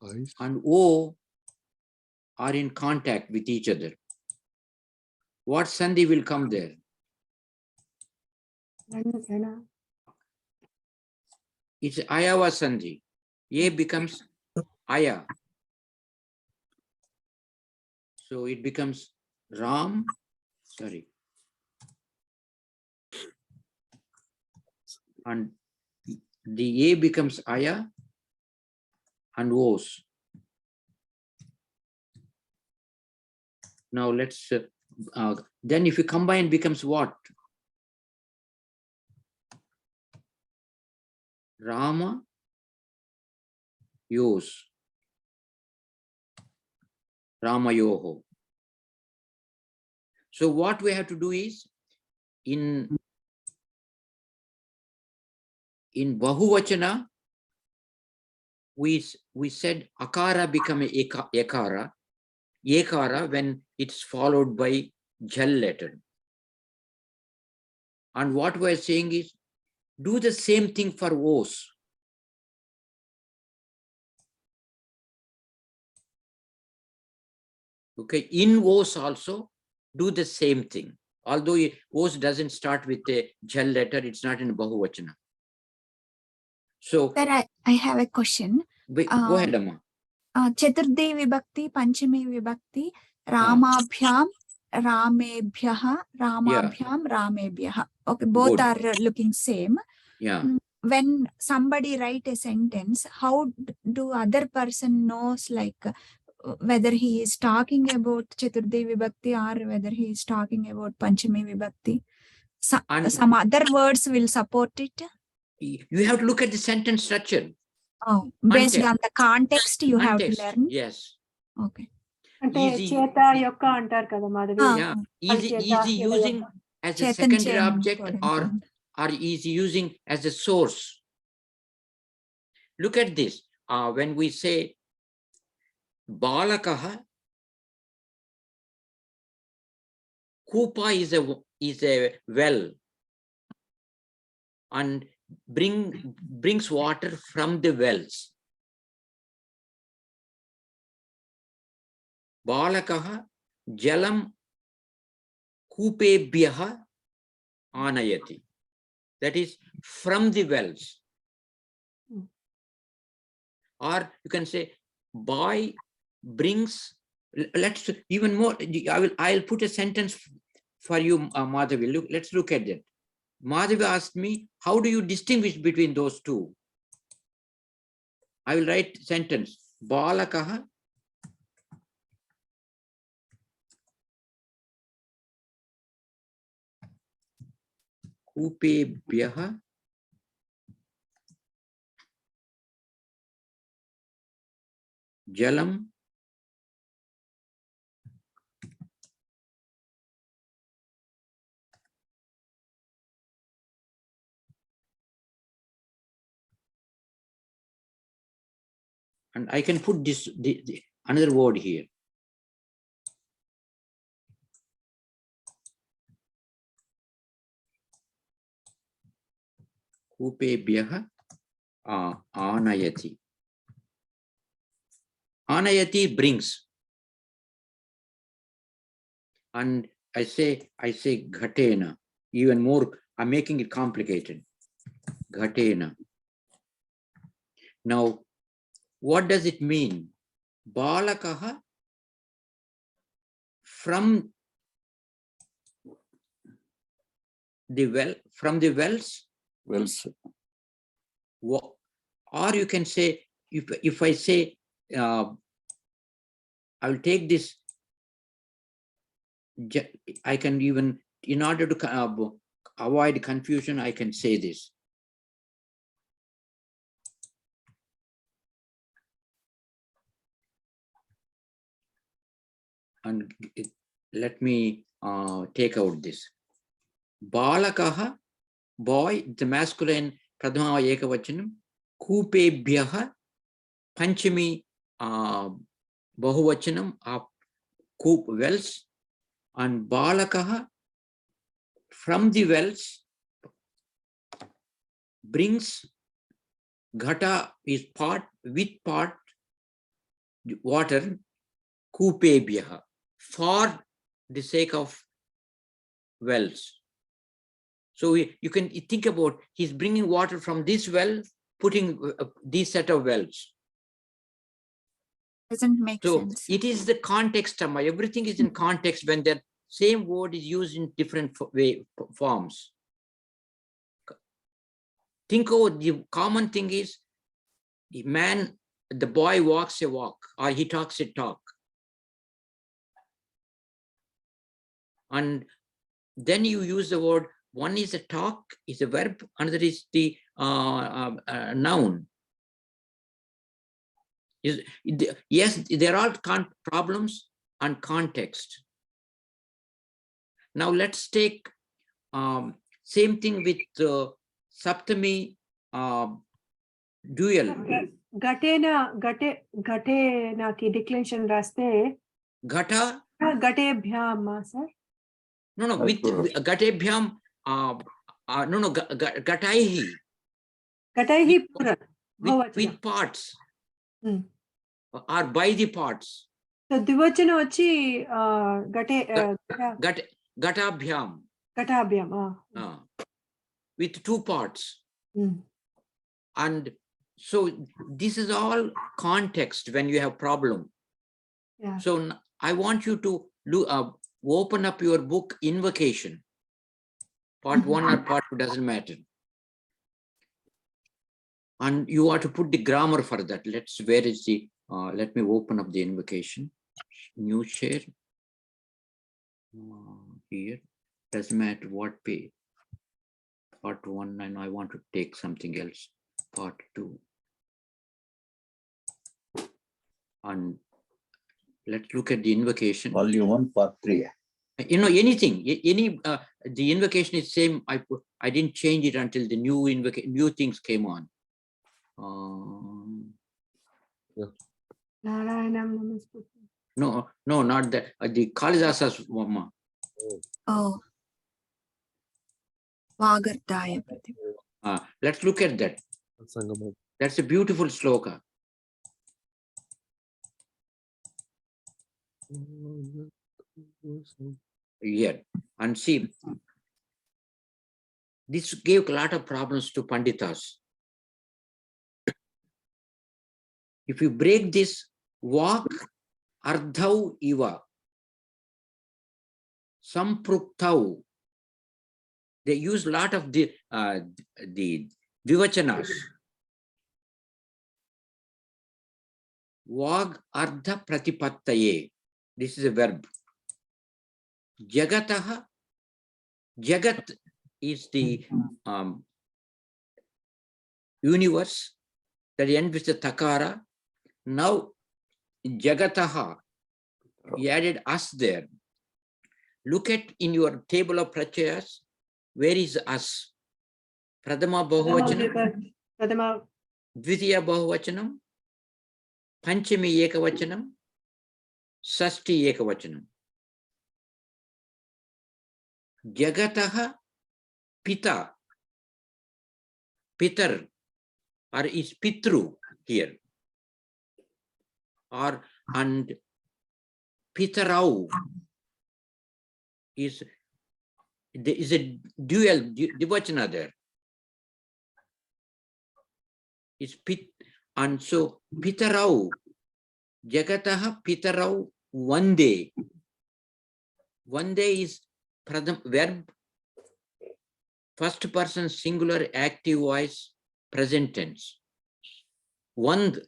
Eyes. and O are in contact with each other. What Sandhi will come there? It's Ayava Sandhi. A becomes Aya. So it becomes Ram, sorry. And the A becomes Aya and Os. Now let's, then if you combine becomes what? Rama, Yos. Rama Yoho. So what we have to do is, in Bahuvachana, we said Akara become a Ekara when it's followed by Jal letter. And what we're saying is, do the same thing for Os. Okay, in Os also, do the same thing. Although Os doesn't start with a Jal letter, it's not in Bahuvachana. So, Sir, I have a question. go ahead, Amma. Chaturthi Vibhakti, Panchami Vibhakti, Ramabhyam, Ramebhyaha, Ramabhyam, Ramebhyaha. Okay, both Good. are looking same. Yeah. When somebody write a sentence, how do other person knows like whether he is talking about Chaturthi Vibhakti or whether he is talking about Panchami Vibhakti? Some other words will support it. You have to look at the sentence structure. Oh, based Context. on the context, you have to Context, learn. yes. Okay. అంటే Easy. చేత యొక్క అంటారు కదా Madhavi. Yeah, easy using as a secondary object or easy using as a source. Look at this. When we say Balakaha, Kupa is a well and brings water from the wells. Balakaha Jalam Kupebhyaha Anayati. That is from the wells. Or you can say, boy brings, let's even more, I'll put a sentence for you, Madhavi. Let's look at that. Madhavi asked me, how do you distinguish between those two? I will write sentence. Balakaha Kupebhyaha Jalam and I can put this another word here. Kupebhyaha Anayati. Anayati brings. And I say ghatena. Even more, I'm making it complicated. Ghatena. Now, what does it mean? Balakaha from the wells. Wells. Or you can say, if I say, I will take this, I can even, in order to avoid confusion, I can say this. And let me take out this. Balakaha, boy, the masculine, pradhama ekavachanam, kupebhyaha, panchami bahuvachanam of coop wells, and balakaha from the wells brings ghata is pot with pot water, kupebhyaha, for the sake of wells. So you can think about, he's bringing water from this well, putting this set of wells. Doesn't make sense. It is the context, Amma. Everything is in context when the same word is used in different forms. Think of the common thing is, the boy walks a walk, or he talks a talk. And then you use the word, one is a talk, is a verb, another is the noun. Yes, there are problems and context. Now let's take same thing with Saptami dual. Gatena ki declension raste. Ghata. Gatebhyam, sir. No, with Gatebhyam, no, Gataihi. Gataihi pura. With parts. Or by the parts. So Divachana vachi Gatabhyam. Gatabhyam. With two parts. And so this is all context when you have problem. Yeah. So I want you to open up your book, Invocation. Part 1 or part 2 doesn't matter. And you are to put the grammar for that. Where is the, let me open up the Invocation. New share. Here. Doesn't matter what page. Part 1, and I want to take something else. Part 2. And let's look at the Invocation. Volume 1, part 3. Anything, the Invocation is same. I didn't change it until the new things came on. No, not that. The Kalidasa's Mama. Oh. Vagarthaya. Let's look at that. That's a beautiful sloka. Yeah, and see, this gave a lot of problems to Panditas. If you break this, walk ardhau iva, sampruktau, they use a lot of the vivachanas. Vag ardha pratipattaye. This is a verb. Jagataha. Jagat is the universe that ends with the takara. Now, Jagataha, he added us there. Look at in your table of prachayas, where is us? Pradama bahuvachanam, Dvitiya bahuvachanam, Panchami ekavachanam, Sasti ekavachanam. Jagataha Pita, Pitar, or is Pitru here. Or and Pitarau is there is a dual Dvachana there. It's Pit, and so Pitarau, Jagataha Pitarau Vande. Vande is pradham verb, first person singular active voice, present tense. Vand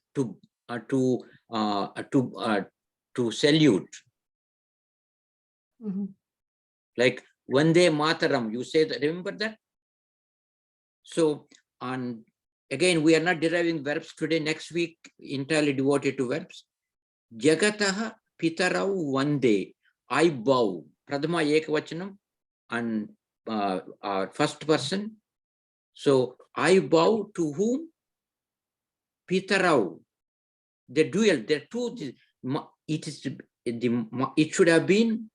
to salute. Mhm. Like Vande Mataram, you say that, remember that? So, and again, we are not deriving verbs today. Next week, entirely devoted to verbs. Jagataha Pitarau Vande. I bow. Pradhama Ekavachanam and first person. So I bow to whom? Pitarau. The dual, there are two. It should have been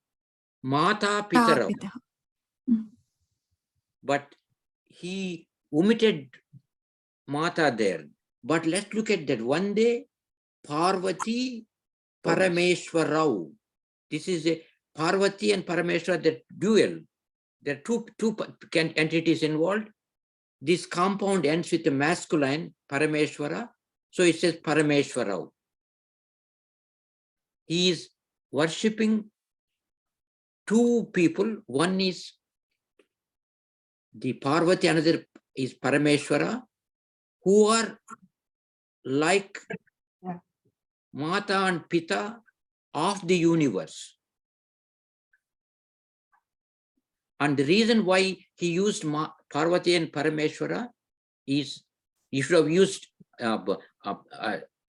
Mata Pitarau. But he omitted Mata there. But let's look at that. One day, Parvati Parameshwarau. This is a Parvati and Parameshwar, the dual. There are two entities involved. This compound ends with a masculine, Parameshwara. So it says Parameshwarau. He is worshipping two people. One is the Parvati, another is Parameshwara, who are like Mata and Pita of the universe. And the reason why he used Parvati and Parameshwara is he should have used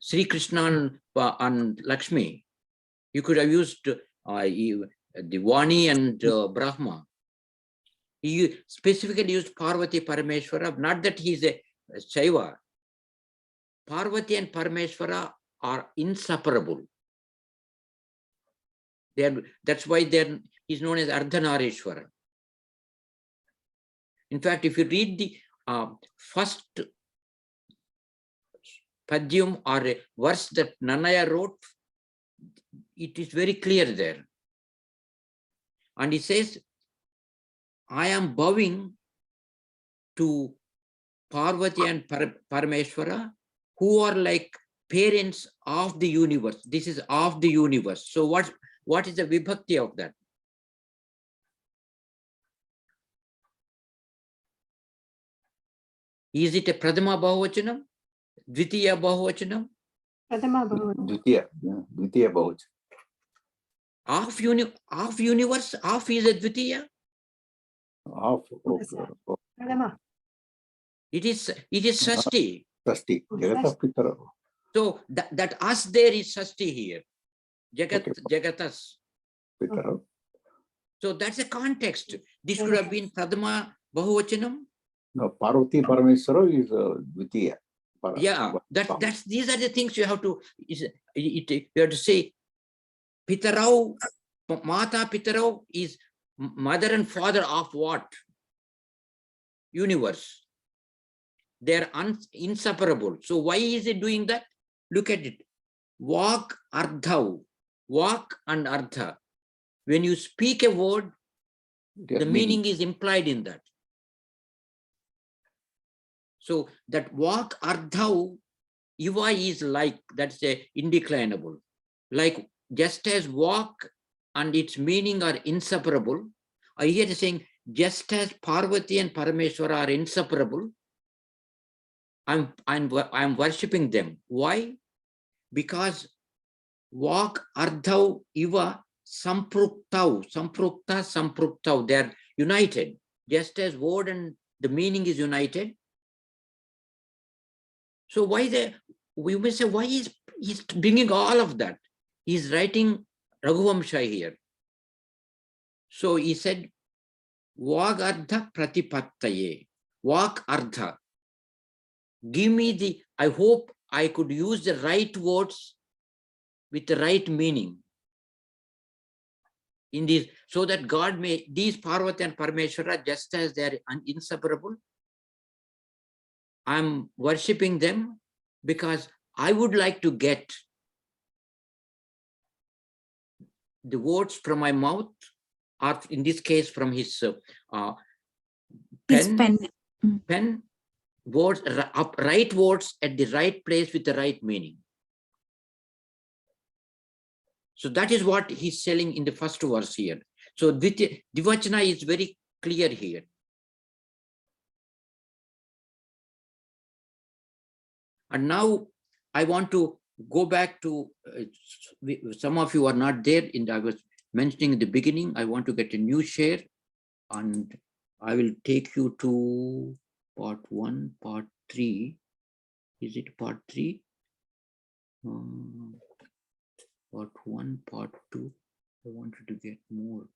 Sri Krishna and Lakshmi. You could have used the Vani and Brahma. He specifically used Parvati Parameshwara, not that he's a Shaiva. Parvati and Parameshwara are inseparable. That's why he's known as Ardhanarishwara. In fact, if you read the first padyam or a verse that Nanaya wrote, it is very clear there. And he says, I am bowing to Parvati and Parameshwara, who are like parents of the universe. This is of the universe. So what is the vibhakti of that? Is it a Pradhama Bahuvachanam? Dvitiya Bahuvachanam? Pradhama Bahuvachanam. Dvitiya Bahuvachanam. Of universe, of is a Dvitiya? Of Pradhama. It is Sashti. Sashti. Jagata Pitara. So that us there is Sashti here. Jagatas. Pitara. So that's a context. This should have been Pradhama Bahuvachanam. No, Parvati Parameshwara is Dvitiya. Yeah, these are the things you have to you have to say. Pitarau, Mata Pitarau is mother and father of what? Universe. They are inseparable. So why is it doing that? Look at it. Vak Ardhau. Vak and Ardha. When you speak a word, the meaning is implied in that. So that Vak Ardhau, Iva is like, that's a indeclinable. Like just as Vak and its meaning are inseparable, I hear saying just as Parvati and Parameshwara are inseparable, I'm worshipping them. Why? Because Vak Ardhau Iva Samprukta, they're united. Just as word and the meaning is united. So we may say, why he's bringing all of that? He's writing Raghuvamsha here. So he said, Vak Ardha Pratipattaye. Vak Ardha. Give me I hope I could use the right words with the right meaning in this, so that God may, these Parvati and Parameshwara, just as they are inseparable, I'm worshipping them because I would like to get the words from my mouth, or in this case from his His pen, pen. words, right words at the right place with the right meaning. So that is what he's selling in the first verse here. So Dvachana is very clear here. And now I want to go back to, some of you are not there, I was mentioning in the beginning, I want to get a new share, and I will take you to part 1, part 3. Is it part 3? Part 1, part 2. I wanted to get more.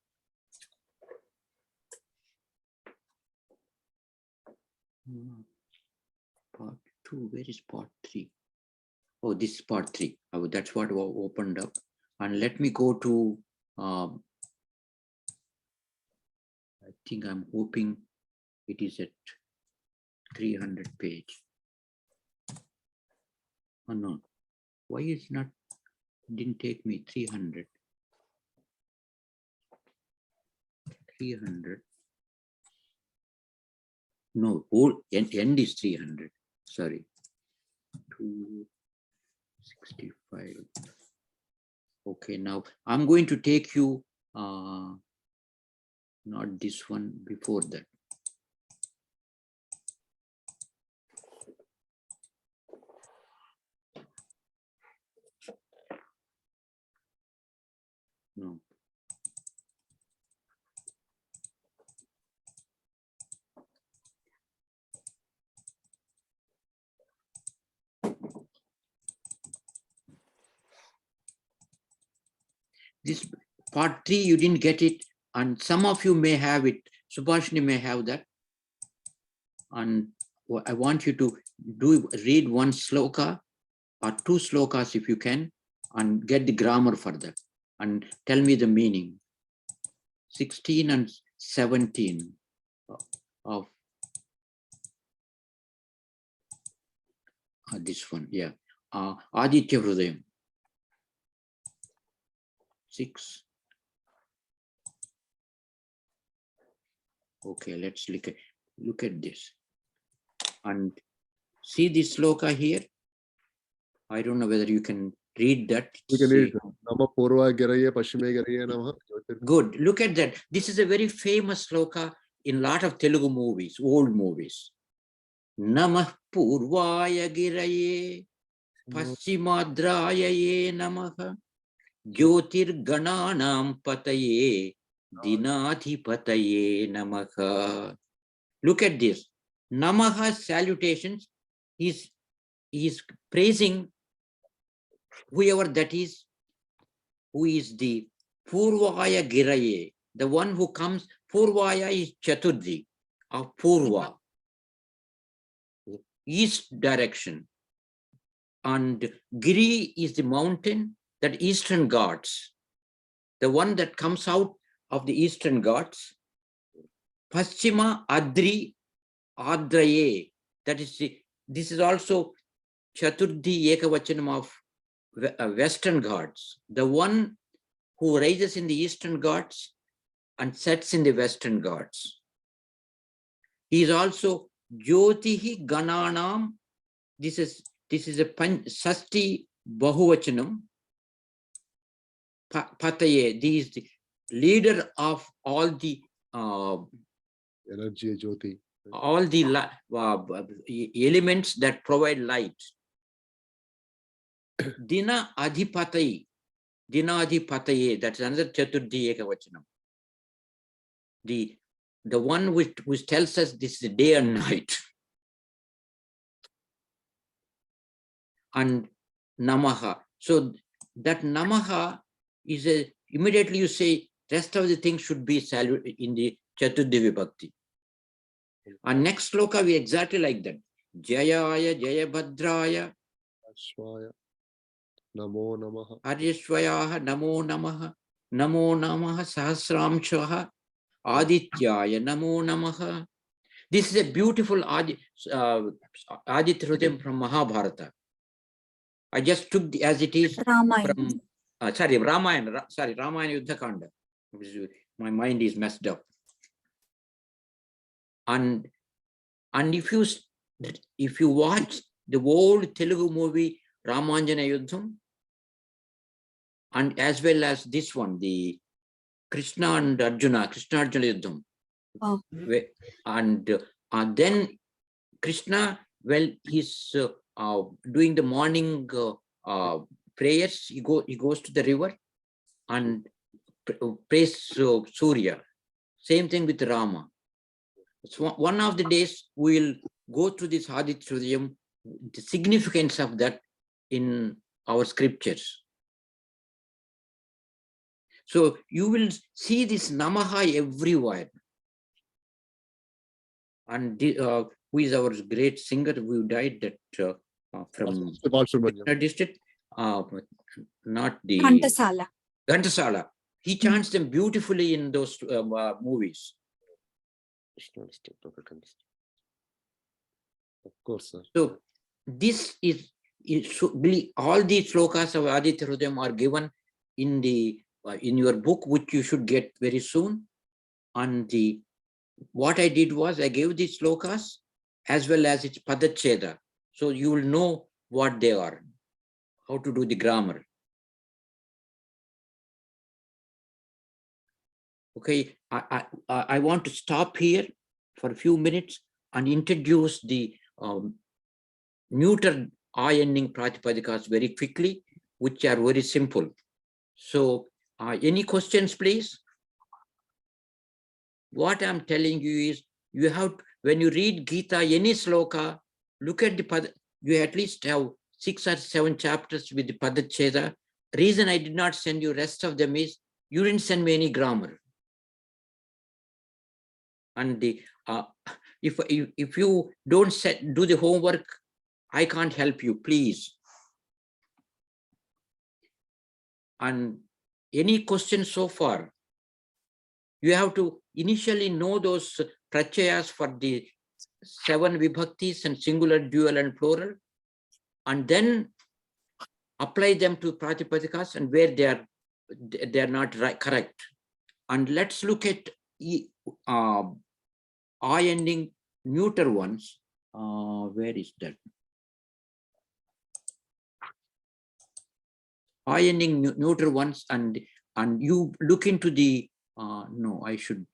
Part 2, where is part 3? Oh, this is part 3. Oh, that's what opened up. And let me go to, I think I'm hoping it is at 300 page. Oh no, why is not, didn't take me 300. 300. No, whole end is 300. Sorry. 265. Okay, now I'm going to take you, not this one, before that. No. This part 3, you didn't get it, and some of you may have it. Subhashini may have that. And I want you to read one sloka or 2 slokas if you can, and get the grammar for that, and tell me the meaning. 16 and 17 of this one, yeah. Aditya Hrudayam. 6. Okay, let's look at this. And see this sloka here? I don't know whether you can read that. We can read it. Nama Purva Giraya Pashime Giraya Namaha. Good. Look at that. This is a very famous sloka in a lot of Telugu movies, old movies. Namah Purvaya Giraye Paschimadrayaye Namaha Jyotir Gananam Pataye Dinati Pataye Namaha. Look at this. Namaha salutations. He's praising whoever that is, who is the Purvaya Giraye, the one who comes. Purvaya is Chaturthi of Purva, east direction. And Giri is the mountain, that eastern Ghats, the one that comes out of the eastern Ghats. Paschima Adri Adraye, that is this is also Chaturthi Ekavachanam of Western Ghats, the one who rises in the Eastern Ghats and sets in the Western Ghats. He is also Jyotihi Gananam. This is a Sasti Bahuvachanam. Pataye, he is the leader of all the Energy Jyoti. All the elements that provide light. Dina Adhipatayi. Dinadhipataye, that's another Chaturthi Ekavachanam. The one which tells us this is day and night. And Namaha. So that Namaha is immediately you say, rest of the things should be saluted in the Chaturthi Vibhakti. And next sloka we exactly like that. Jayaya Jayabhadraya. Ashwaya. Namo Namaha. Aryashvayaha Namo Namaha. Namo Namaha Sahasramshaha. Adityaya Namo Namaha. This is a beautiful Aditya Hridayam from Mahabharata. I just took as it is Ramayana. from, Ramayana, Ramayana Yuddhakanda. My mind is messed up. And if you watch the old Telugu movie Ramanjana Yuddham, and as well as this one, the Krishna Arjuna Yuddham. Oh. And then Krishna, well, he's doing the morning prayers. He goes to the river and prays Surya. Same thing with Rama. So one of the days we'll go through this Aditya Hridayam, the significance of that in our scriptures. So you will see this Namaha everywhere. And who is our great singer who died that from district, not the Ghantasala. He chants them beautifully in those movies. Of course, sir. So this is all these slokas of Aditya Hridayam are given in the in your book, which you should get very soon. And what I did was I gave these slokas as well as its padacheda, so you will know what they are, how to do the grammar. Okay, I want to stop here for a few minutes and introduce the neuter I ending pratipadika's very quickly, which are very simple. So any questions, please? What I'm telling you is, you have, when you read Gita, any sloka, look at the you at least have 6 or 7 chapters with the padacheda. Reason I did not send you rest of them is, you didn't send me any grammar. And the if you don't do the homework, I can't help you, please. And any questions so far? You have to initially know those prachayas for the 7 vibhaktis and singular, dual, and plural, and then apply them to pratipadikas and where they are not correct. And let's look at I ending neuter ones. Where is that? I ending neuter ones, and you look into the no, I should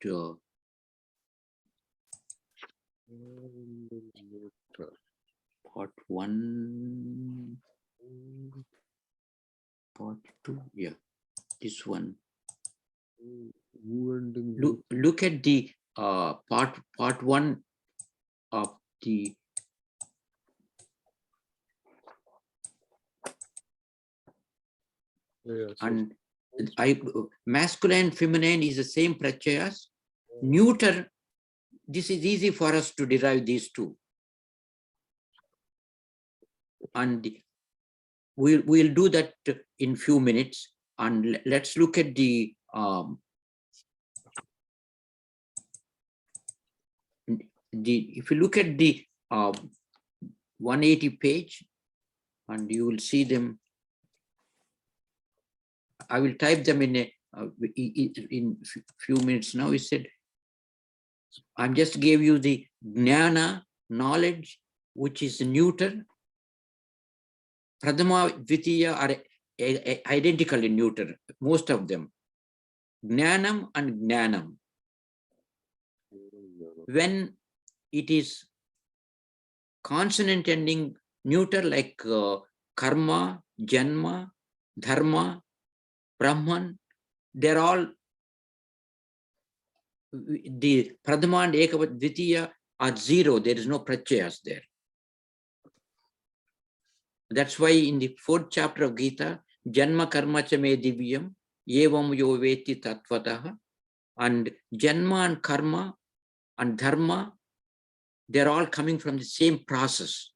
part 1, part 2, yeah, this one. Look at the part 1 of the and masculine, feminine is the same prachayas. Neuter, this is easy for us to derive these two. And we'll do that in few minutes. And let's look at the if you look at the 180 page, and you will see them. I will type them in few minutes now. He said, I just gave you the jnana, knowledge, which is neuter. Pradhama, Dvitiya are identical in neuter, most of them. Jnanam and Jnanam. When it is consonant ending neuter, like karma, janma, dharma, Brahman, they're all the Pradhama and Ekava Dvitiya are 0. There is no prachayas there. That's why in the 4th chapter of Gita, Janma Karma Cha Me Divyam, Evam Yo Veti Tattvataha, and Janma and Karma and Dharma, they're all coming from the same process.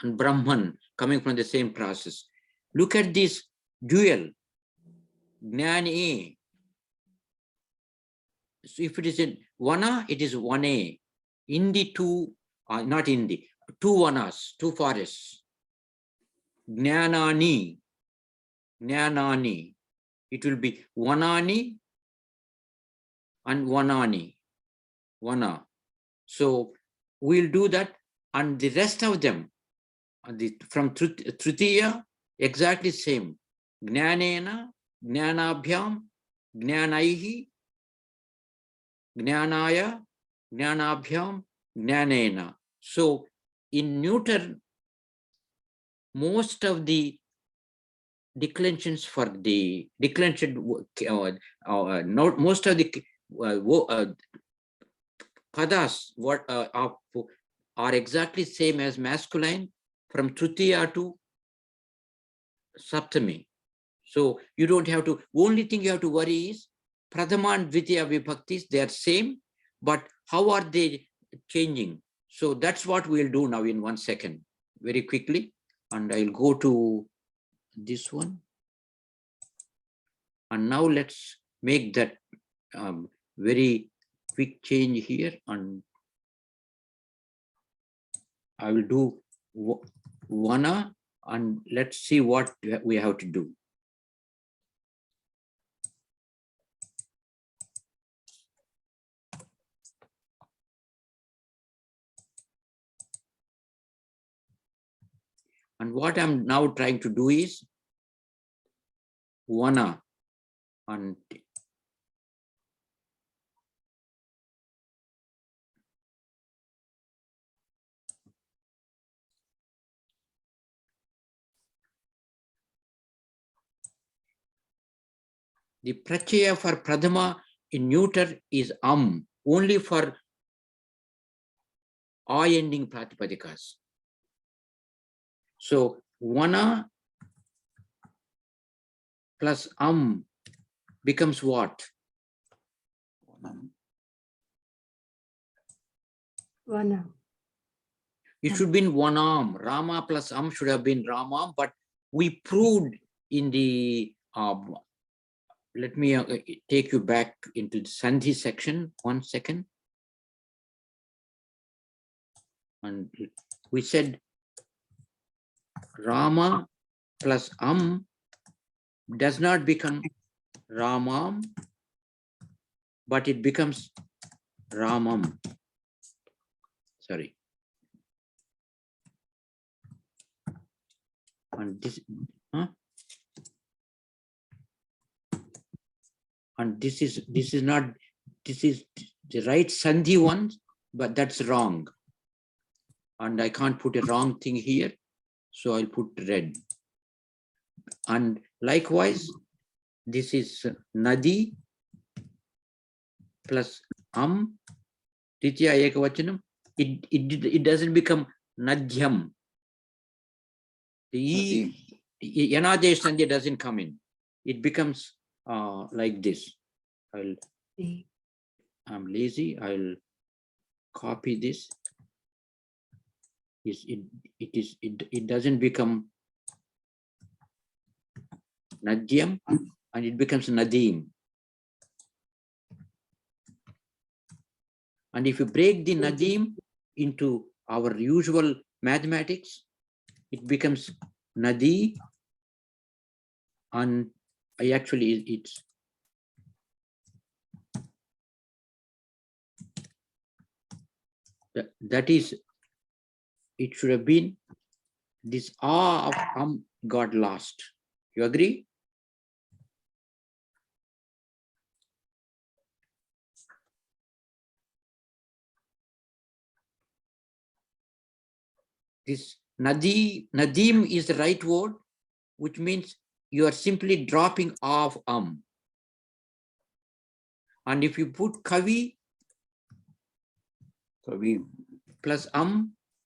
And Brahman coming from the same process. Look at this dual, Jnani. So if it is in vana, it is 1A. Indi two, not Indi, two vanas, two forests. Jnanani, jnanani. It will be vanani and vanani, vana. So we'll do that, and the rest of them, from Tritiya, exactly same. Jnanena, jnanabhyam, jnanaihi, jnanaya, jnanabhyam, jnanena. So in neuter, most of the declensions for the declension, most of the padas are exactly same as masculine from Tritiya to Saptami. So you don't have to, only thing you have to worry is Prathama and Dvitiya Vibhaktis, they are same, but how are they changing? So that's what we'll do now in 1 second, very quickly. And I'll go to this one. And now let's make that very quick change here. And I will do Vana, and let's see what we have to do. And what I'm now trying to do is Vana, and the prachaya for Pradhama in neuter is only for I ending Pratipadikas. So Vana plus becomes what? Vana. It should be in Vanam. Rama plus should have been Ramam, but we proved in the, let me take you back into the Sandhi section, 1 second. And we said Rama plus does not become Ramam, but it becomes Ramam. Sorry. And this, and this is not, this is the right Sandhi one, but that's wrong. And I can't put a wrong thing here, so I'll put red. And likewise, this is Nadi plus Titiya Ekavachanam. It doesn't become Nadhyam. The Yanadesh Sandhya doesn't come in. It becomes like this. I'm lazy. I'll copy this. It doesn't become Nadhyam, and it becomes Nadim. And if you break the Nadim into our usual mathematics, it becomes Nadi, and it's that is, it should have been this of got lost. You agree? This Nadim is the right word, which means you are simply dropping off And if you put Kavi plus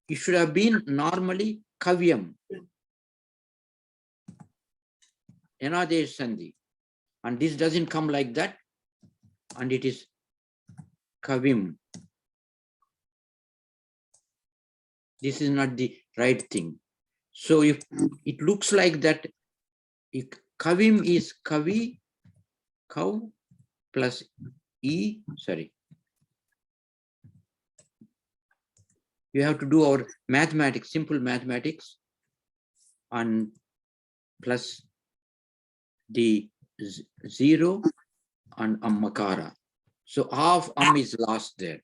it should have been normally Kavyam. Yanadesh Sandhi. And this doesn't come like that, and it is Kavim. This is not the right thing. So if it looks like that, if Kavim is Kavi, Kav, plus sorry. You have to do our mathematics, simple mathematics, and plus the 0 and makara. So half is lost there.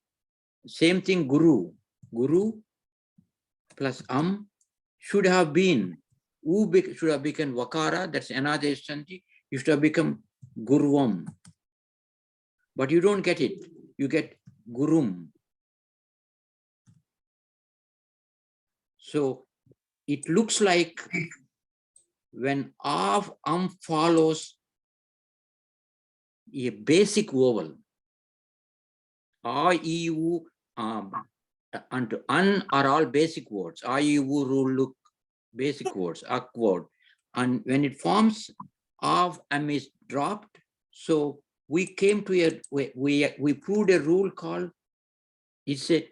Same thing, guru. Guru plus should have been, should have become vakara, that's another shanti. You should have become guruvam. But you don't get it. You get gurum. So it looks like when of follows a basic vowel, a, e, u, and an are all basic words. A, e, u, ru, look, basic words, awkward. And when it forms of is dropped, so we came to a, we proved a rule called, it's a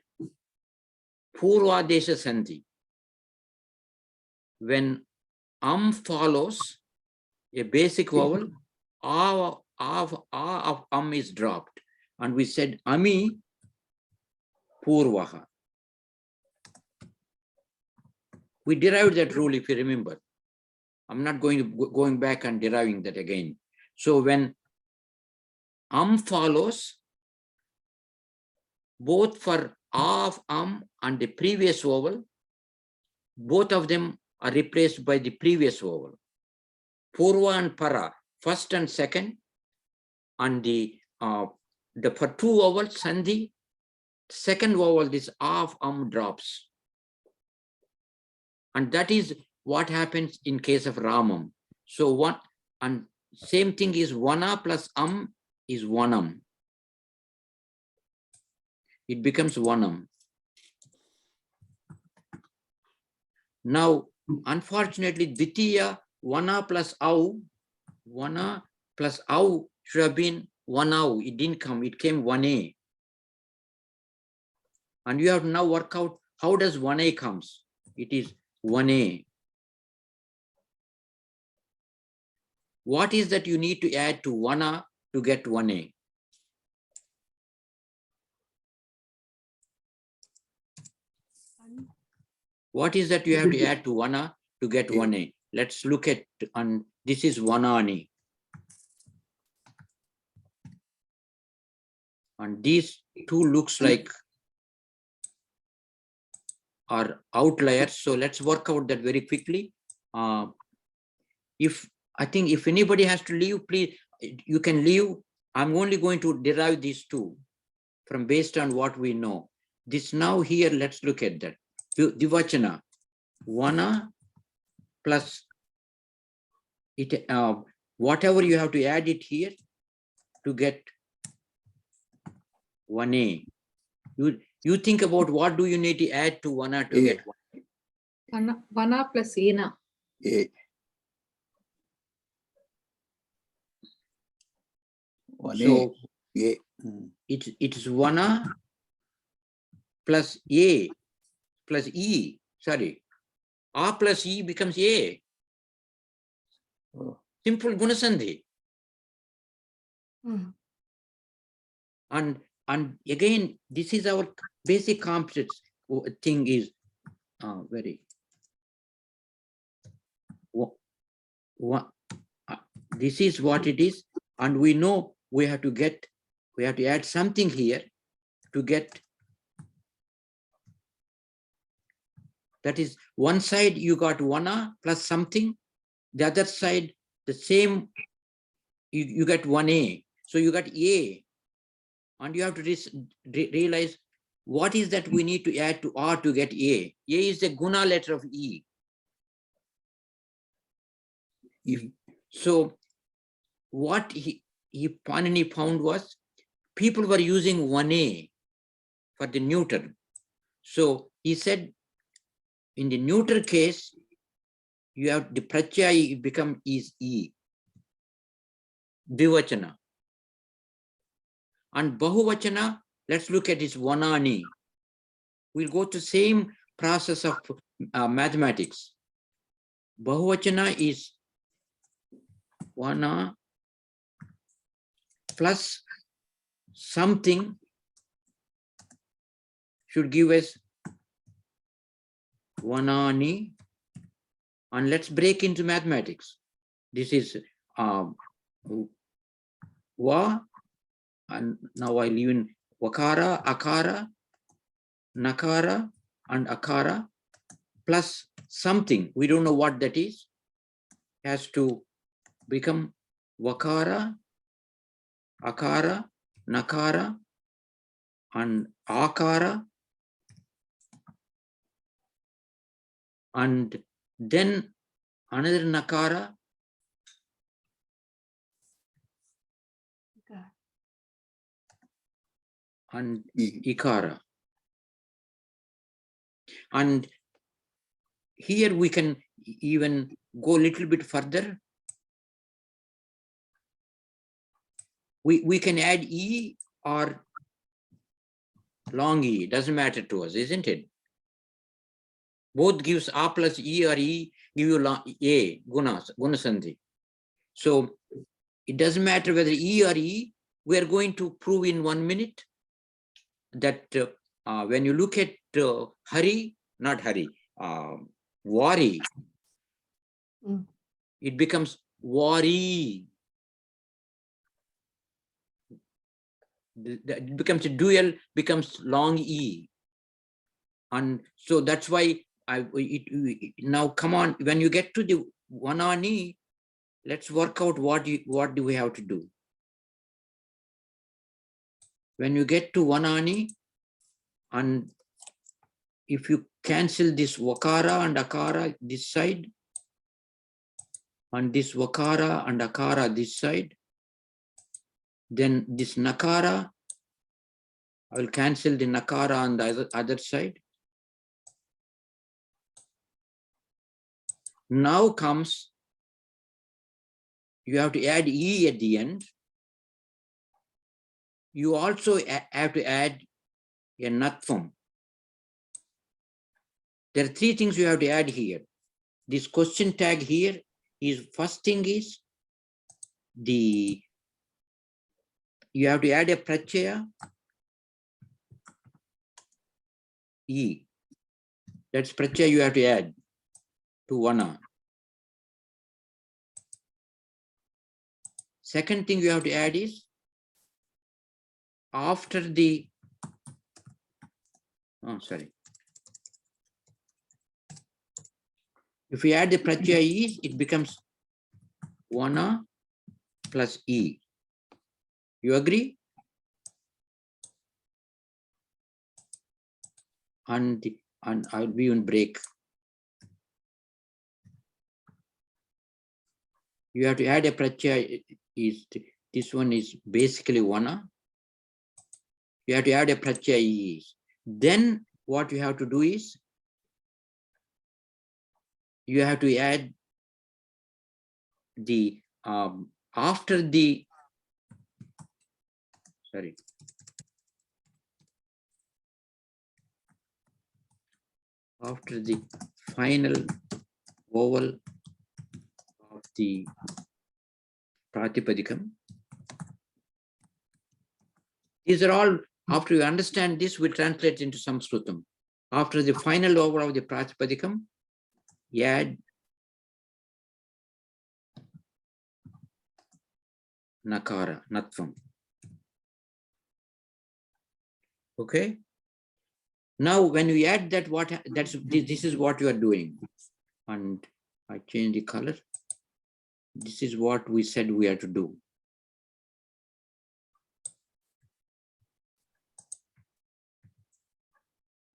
Purva Desha Sandhi. When follows a basic vowel, a of is dropped. And we said ami purvaha. We derived that rule, if you remember. I'm not going back and deriving that again. So when follows, both for of and the previous vowel, both of them are replaced by the previous vowel. Purva and para, first and second, and the for two vowels, sandhi, second vowel, this of drops. And that is what happens in case of Ramam. So one, and same thing is vana plus is vanam. It becomes vanam. Now, unfortunately, Dvitiya, vana plus au should have been vanau. It didn't come, it came 1a. And you have to now work out how does 1a comes. It is 1a. What is that you need to add to vana to get 1a? What is that you have to add to vana to get 1a? Let's look at, and this is vanani. And these two looks like are outliers. So let's work out that very quickly. I think if anybody has to leave, please, you can leave. I'm only going to derive these two from based on what we know. This now here, let's look at that. Divachana, vana plus it, whatever you have to add it here to get 1a. You think about what do you need to add to vana to get 1a? Vana plus ena. A. So A. it's vana plus a plus e. Sorry, a plus e becomes a. Oh. Simple gunasandhi. And again, this is our basic complex thing is very. This is what it is, and we know we have to add something here to get. That is one side you got vana plus something, the other side the same, you get 1a. So you got a, and you have to realize what is that we need to add to R to get a. A is the guna letter of E. So what Panini found was people were using 1a for the neuter. So he said in the neuter case, you have the pratyaya become is E. Dvivachana. And bahuvachana, let's look at this vanani. We'll go to same process of mathematics. Bahuvachana is vana plus something should give us Vanani. And let's break into mathematics. This is Va, and now I leave in Vakara, Akara, Nakara, and Akara, plus something, we don't know what that is, has to become Vakara, Akara, Nakara, and Akara, and then another Nakara, and Ikara. And here we can even go a little bit further. We can add E or long E, doesn't matter to us, isn't it? Both gives A plus E or E give you long, A, guna sandhi. So it doesn't matter whether E or E, we are going to prove in 1 minute that when you look at Hari, not Hari, Wari, it becomes Wari. It becomes a dual, becomes long E. And so that's why now come on, when you get to the Vanani, let's work out what do we have to do. When you get to Vanani, and if you cancel this Vakara and Akara this side, and this Vakara and Akara this side, then this Nakara, I will cancel the Nakara on the other side. Now comes, you have to add E at the end. You also have to add a Natvam. There are 3 things you have to add here. This question tag here is, first thing is you have to add a Prachaya E. That's Prachaya you have to add to Vana. Second thing you have to add is, after the, if we add the Prachaya E, it becomes Vana plus E. You agree? And I'll be on break. You have to add a Prachaya. This one is basically Vana. You have to add a Prachaya E. Then what you have to do is, you have to add the, after the, after the final vowel of the Pratipadikam. These are all, after you understand this, we translate into Sanskritam. After the final vowel of the Pratipadikam, you add Nakara, Natvam. Okay. Now, when we add that, this is what you are doing. And I change the color. This is what we said we have to do.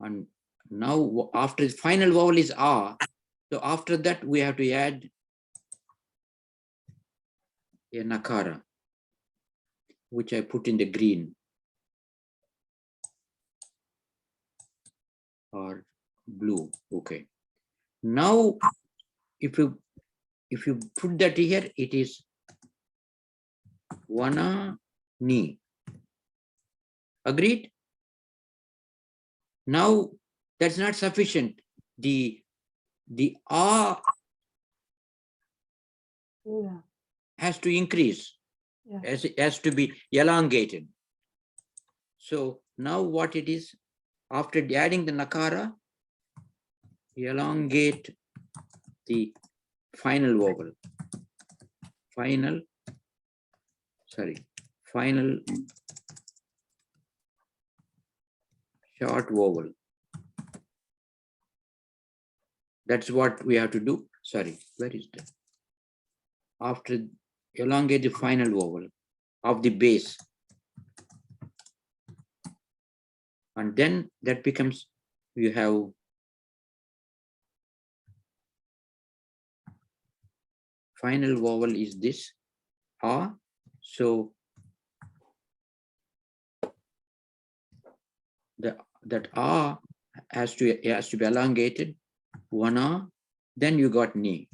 And now, after the final vowel is A, so after that we have to add a Nakara, which I put in the green or blue. Okay. Now, if you put that here, it is Vana Ni. Agreed? Now, that's not sufficient. The A has to increase, has to be elongated. So now what it is, after adding the nakara, elongate the final vowel. Final short vowel. That's what we have to do. Sorry, where is that? After elongate the final vowel of the base. And then that becomes, you have final vowel is this, ah. So that ah has to be elongated, one ah, then you got ni.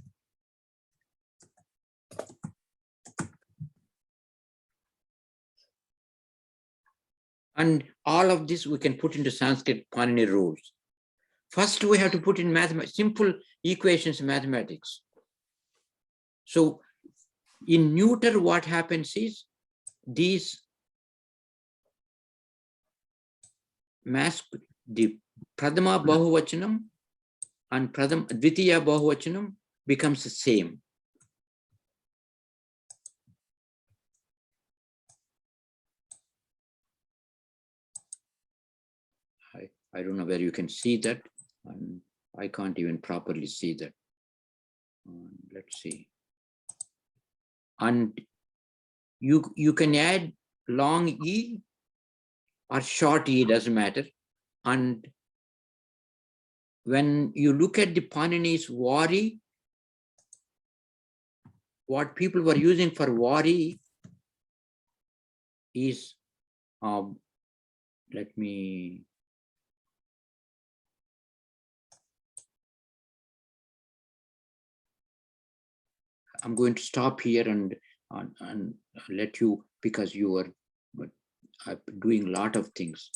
And all of this we can put into Sanskrit Panini rules. First, we have to put in simple equations, mathematics. So in neuter, what happens is these the Pradama Bahuvachanam and Dvitiya Bahuvachanam becomes the same. I don't know where you can see that, and I can't even properly see that. Let's see. And you can add long E or short E, doesn't matter. And when you look at the Panini's Vari, what people were using for Vari is, let me, I'm going to stop here and let you, because you are doing a lot of things.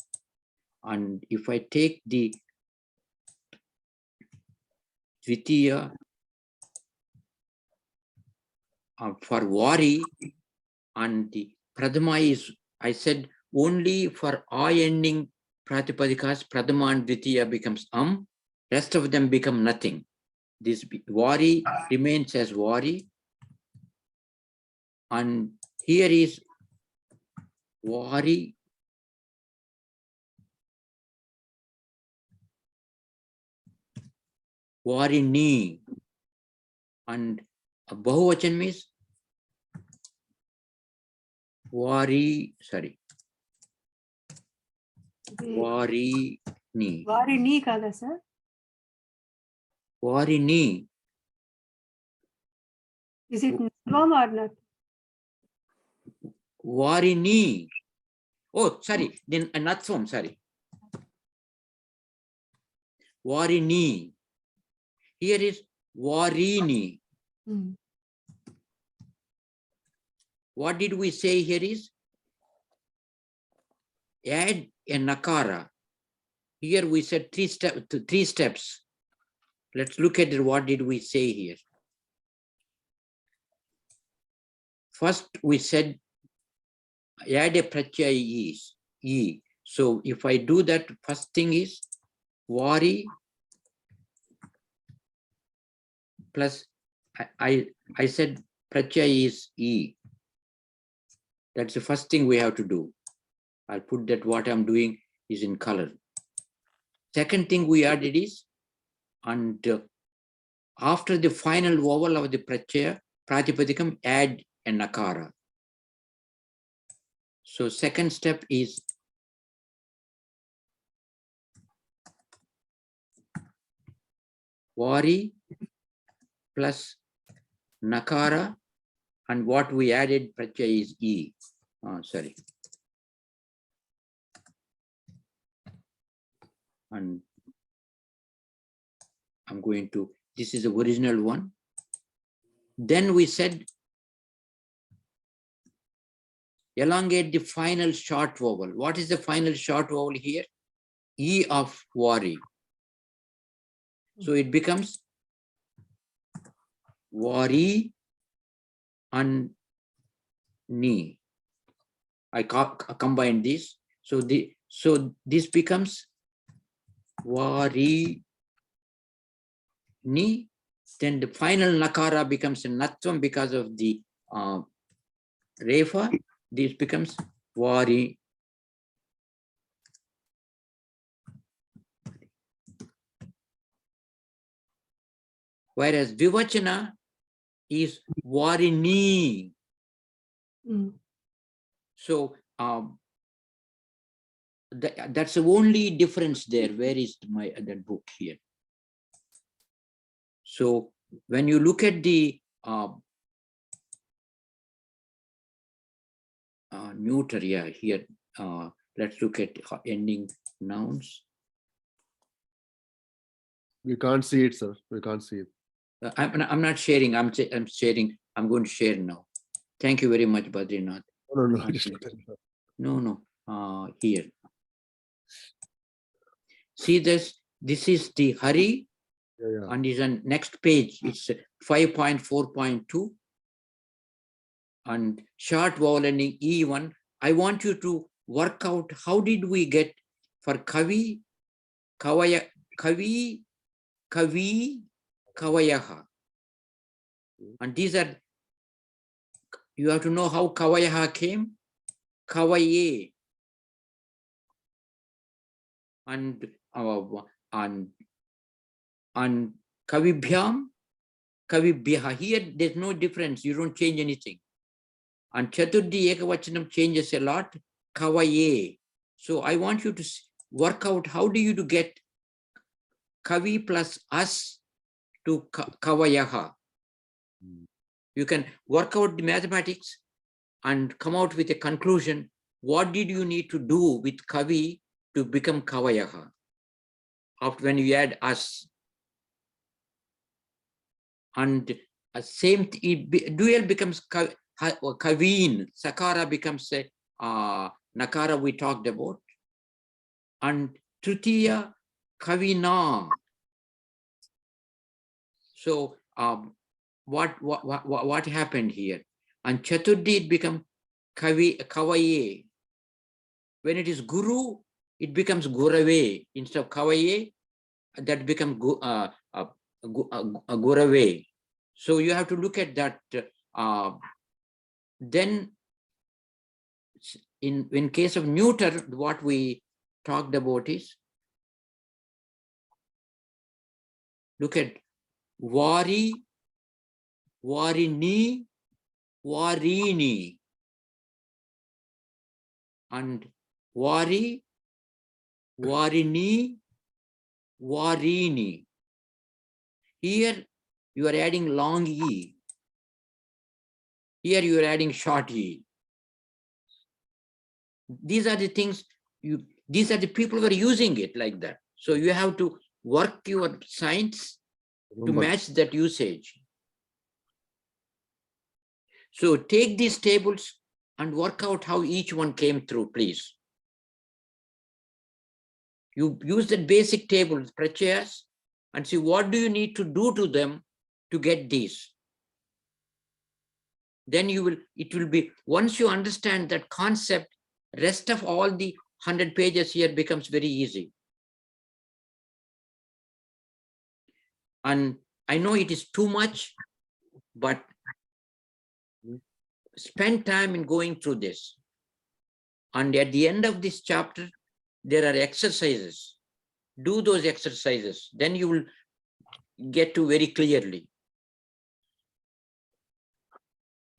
And if I take the Dvitiya for Vari, and the Pradama is, I said, only for I ending Pratipadikas, Pradama and Dvitiya becomes rest of them become nothing. This Vari remains as Vari. And here is Vari, Varini, and a Bahuvachan means Varini. వారిని కాదా sir? Varini. Is it Navam or not? Varini. Oh, sorry. Then Natsvam, sorry. Varini. Here is Varini. What did we say here is? Add a nakara. Here we said three steps. Let's look at it. What did we say here? First, we said add a pratyaya E. So if I do that, first thing is Vari plus I said pratyaya is E. That's the first thing we have to do. I'll put that what I'm doing is in color. Second thing we added is, and after the final vowel of the pratyaya, pratipadikam, add a nakara. So second step is Vari plus nakara, and what we added pratyaya is E. Sorry. And I'm going to, this is the original one. Then we said elongate the final short vowel. What is the final short vowel here? E of Vari. So it becomes Vari and Ni. I combine this. So this becomes Vari Ni. Then the final Nakara becomes a Natvam because of the Refa. This becomes Vari. Whereas Vivachana is Varini. Mm. So that's the only difference there. Where is that book here? So when you look at the neuter, yeah, here, let's look at ending nouns. We can't see it, sir. We can't see it. I'm not sharing. I'm sharing. I'm going to share now. Thank you very much, Badrinath. No. No. Here. See this? This is the Hari. Yeah. And is on next page. It's 5.4.2. And short vowel ending E1. I want you to work out how did we get for Kavi, Kavaya, Kavi, Kavayaha. And these are, you have to know how Kavayaha came. Kavaye. And Kavibhyam, Kavibhyaha. Here there's no difference. You don't change anything. And Chaturthi Ekavachanam changes a lot. Kavaye. So I want you to work out how do you to get Kavi plus us to Kavayaha. You can work out the mathematics and come out with a conclusion. What did you need to do with Kavi to become Kavayaha? After when you add us. And same dual becomes Kaveen. Sakara becomes a Nakara we talked about. And Tritiya Kavina. So what happened here? And Chaturthi it becomes Kavaye. When it is Guru, it becomes Gurave. Instead of Kavaye, that becomes Gurave. So you have to look at that. Then in case of neuter, what we talked about is, look at Vari, Varini, Varini, and Vari, Varini, Varini. Here you are adding long E. Here you are adding short E. These are the things these are the people who are using it like that. So you have to work your science to match that usage. So take these tables and work out how each one came through, please. You use the basic tables, prachayas, and see what do you need to do to them to get these. Then it will be, once you understand that concept, rest of all the 100 pages here becomes very easy. And I know it is too much, but spend time in going through this. And at the end of this chapter, there are exercises. Do those exercises, then you will get to very clearly.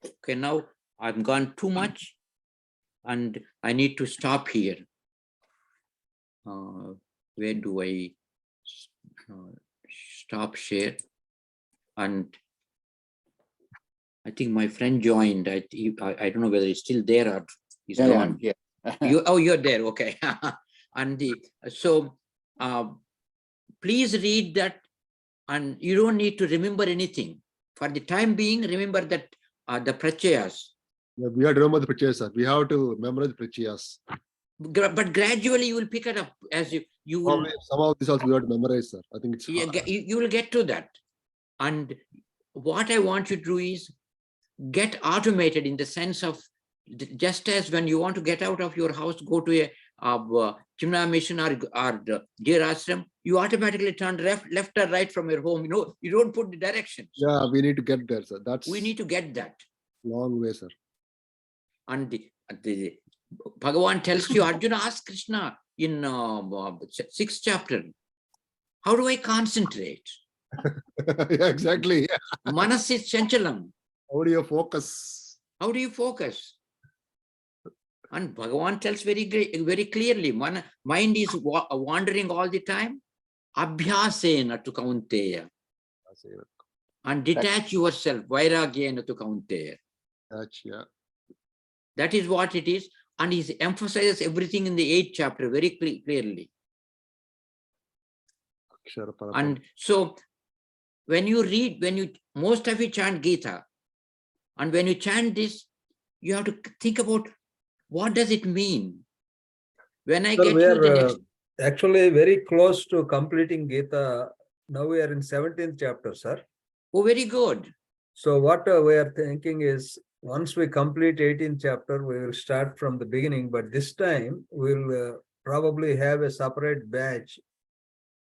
Okay, now I've gone too much and I need to stop here. Where do I stop share? And I think my friend joined. I don't know whether he's still there or he's gone. Yeah. You're there, okay. And so please read that, and you don't need to remember anything. For the time being, remember that the prachayas. Yeah, we have to remember the prachayas, sir. We have to memorize the prachayas. But gradually you will pick it up as you will. Some of this also we have to memorize, sir. I think it's you will get to that. And what I want you to do is get automated in the sense of, just as when you want to get out of your house, go to a of Chimna Mission or Deer Ashram, you automatically turn left or right from your home. You know, you don't put the directions. Yeah, we need to get there, sir. That's We need to get that. long way, sir. And the Bhagavan tells you, Arjuna asked Krishna in 6th chapter, how do I concentrate? Yeah, exactly. Manas is chanchalam. How do you focus? How do you focus? And Bhagavan tells very clearly, mind is wandering all the time. Abhyasena tu kaunteya. And detach yourself. Vairagyena tu kaunteya. Yeah. That is what it is. And he emphasizes everything in the 8th chapter very clearly. And so when you read, most of you chant Gita, and when you chant this, you have to think about what does it mean? When I get we to the are next, actually very close to completing Gita. Now we are in 17th chapter, sir. oh, very good. So what we are thinking is, once we complete 18th chapter, we will start from the beginning. But this time we'll probably have a separate batch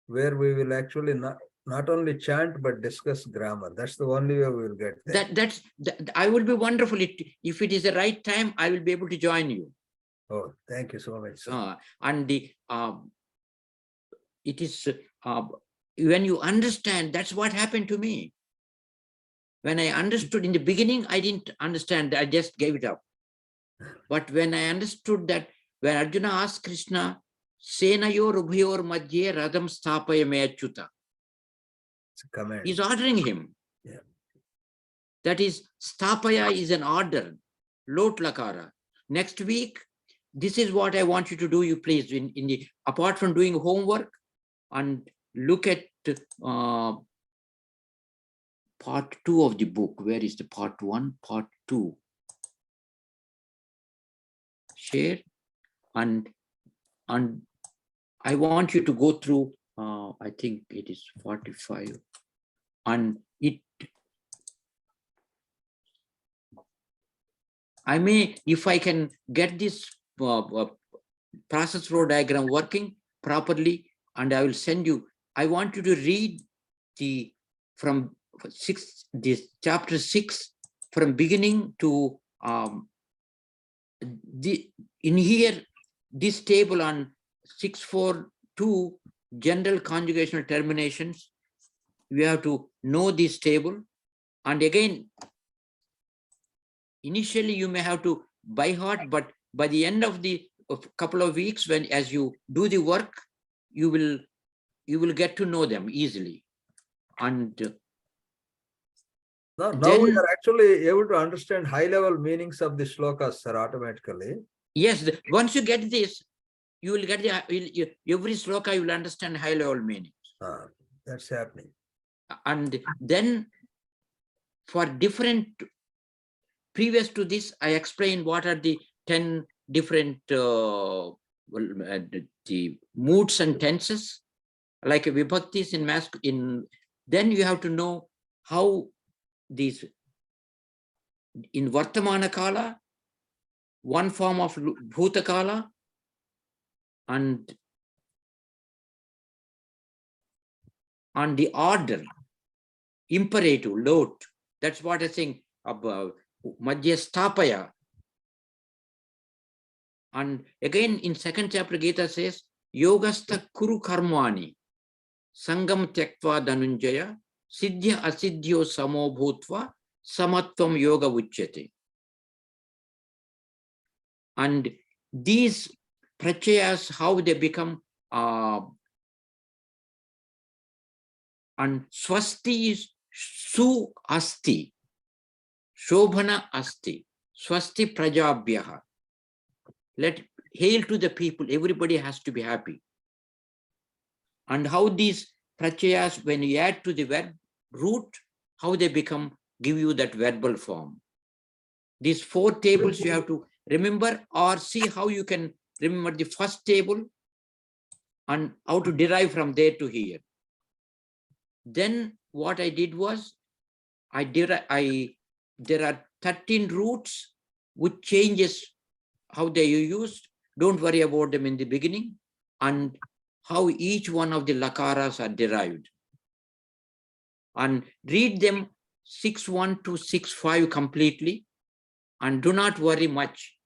where we will actually not only chant but discuss grammar. That's the only way we will get there. That I will be wonderful. If it is the right time, I will be able to join you. Oh, thank you so much, sir. And it is when you understand, that's what happened to me. When I understood in the beginning, I didn't understand. I just gave it up. But when I understood that, when Arjuna asked Krishna, Senayor Ubhayor Madhye Radham Stapaya Me Achyuta. It's a command. He's ordering him. Yeah. That is, Stapaya is an order, Lot Lakara. Next week, this is what I want you to do, you please, apart from doing homework, and look at part 2 of the book. Where is the part 1, part 2? Share. And I want you to go through, I think it is 45. And I may, if I can get this process flow diagram working properly, and I will send you, I want you to read from chapter 6, from beginning to in here, this table on 642, general conjugational terminations. We have to know this table. And again, initially you may have to by heart, but by the end of the couple of weeks, as you do the work, you will get to know them easily. And now we are actually able to understand high-level meanings of the shlokas, sir, automatically. Yes, once you get this, you will get every shloka, you will understand high-level meanings. That's happening. And then for different, previous to this, I explained what are the 10 different the moods and tenses, like vibhaktis in then you have to know how these, in Vartamana Kala, one form of Bhuta Kala, and the order, imperative, lot. That's what I think about Madhya Stapaya. And again, in 2nd chapter, Gita says, Yogastha Kuru Karmani, Sangam Tyaktva Dhanunjaya, Siddhya Asiddhyo Samo Bhutva, Samatvam Yoga Uchyate. And these prachayas, how they become, and swasti is su asti, shobhana asti, swasti prajabhyaha. Let hail to the people, everybody has to be happy. And how these prachayas, when you add to the verb root, how they become, give you that verbal form. These 4 tables you have to remember, or see how you can remember the first table and how to derive from there to here. Then what I did was, there are 13 roots which changes how they are used, Don't worry about them in the beginning, and how each one of the lakaras are derived. And read them 6.1 to 6.5 completely, and do not worry much.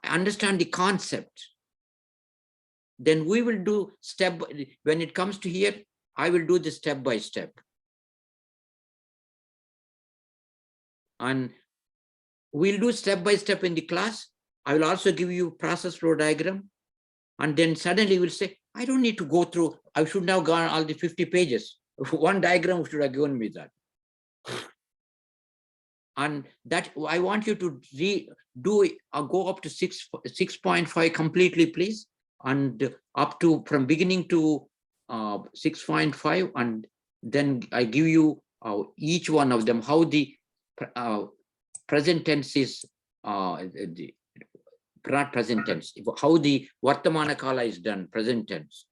Understand the concept. Then we will do step, when it comes to here, I will do the step by step. And we'll do step by step in the class. I will also give you process flow diagram. And then suddenly you will say, I don't need to go through, I should now go on all the 50 pages. One diagram should have given me that. And that I want you to go up to 6.5 completely, please. And up to from beginning to 6.5. And then I give you each one of them, how the present tense is, not present tense, how the Vartamana Kala is done, present tense,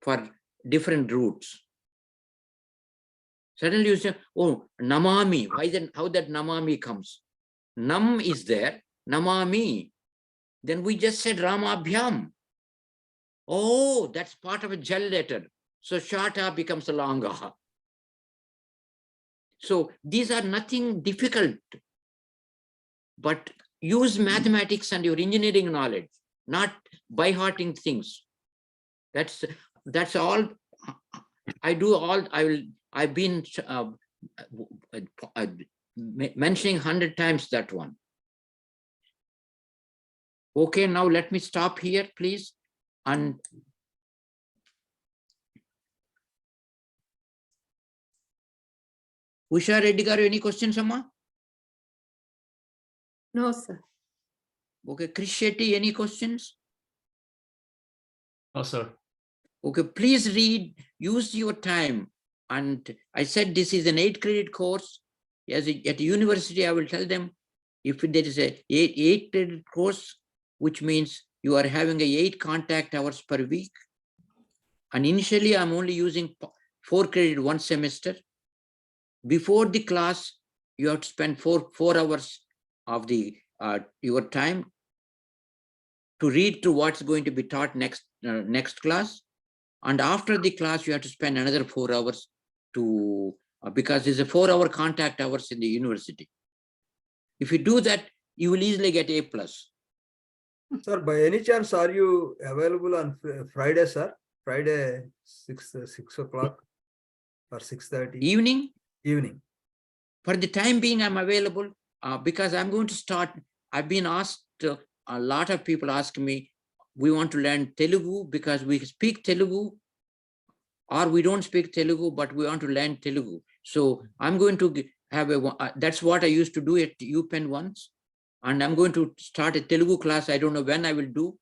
for different roots. Suddenly you say, oh, namami, why then, how that namami comes? Nam is there, namami. Then we just said Ramabhyam. Oh, that's part of a jal letter. So shata becomes a longa. So these are nothing difficult, but use mathematics and your engineering knowledge, not by hearting things. That's all. I do all. I've been mentioning 100 times that one. Okay, now let me stop here, please. And Usha Reddy garu, any questions, Amma? No, sir. Okay, Krish Shetty, any questions? No, sir. Okay, please read, use your time. And I said this is an 8-credit course. As at university, I will tell them if there is a 8-credit course, which means you are having 8 contact hours per week. And initially, I'm only using 4 credit one semester. Before the class, you have to spend 4 hours of the your time to read to what's going to be taught next class. And after the class, you have to spend another 4 hours to, because there's a 4-hour contact hours in the university. If you do that, you will easily get A+. Sir, by any chance, are you available on Friday, sir? Friday, 6 o'clock or 6:30? Evening? Evening. For the time being, I'm available because I'm going to start. I've been asked, a lot of people ask me, we want to learn Telugu because we speak Telugu, or we don't speak Telugu, but we want to learn Telugu. So I'm going to have that's what I used to do at UPenn once. And I'm going to start a Telugu class. I don't know when I will do,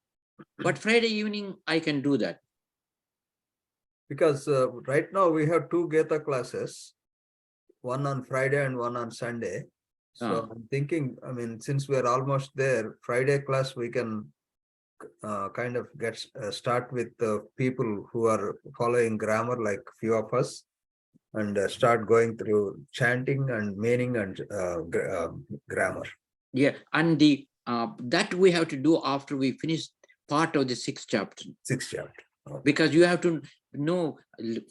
but Friday evening, I can do that. Because right now we have 2 Gita classes, one on Friday and one on Sunday. So I'm thinking, I mean, since we're almost there, Friday class, we can kind of get start with the people who are following grammar, like few of us, and start going through chanting and meaning and grammar. Yeah, and the that we have to do after we finish part of the 6th chapter. 6th chapter. Okay. Because you have to know,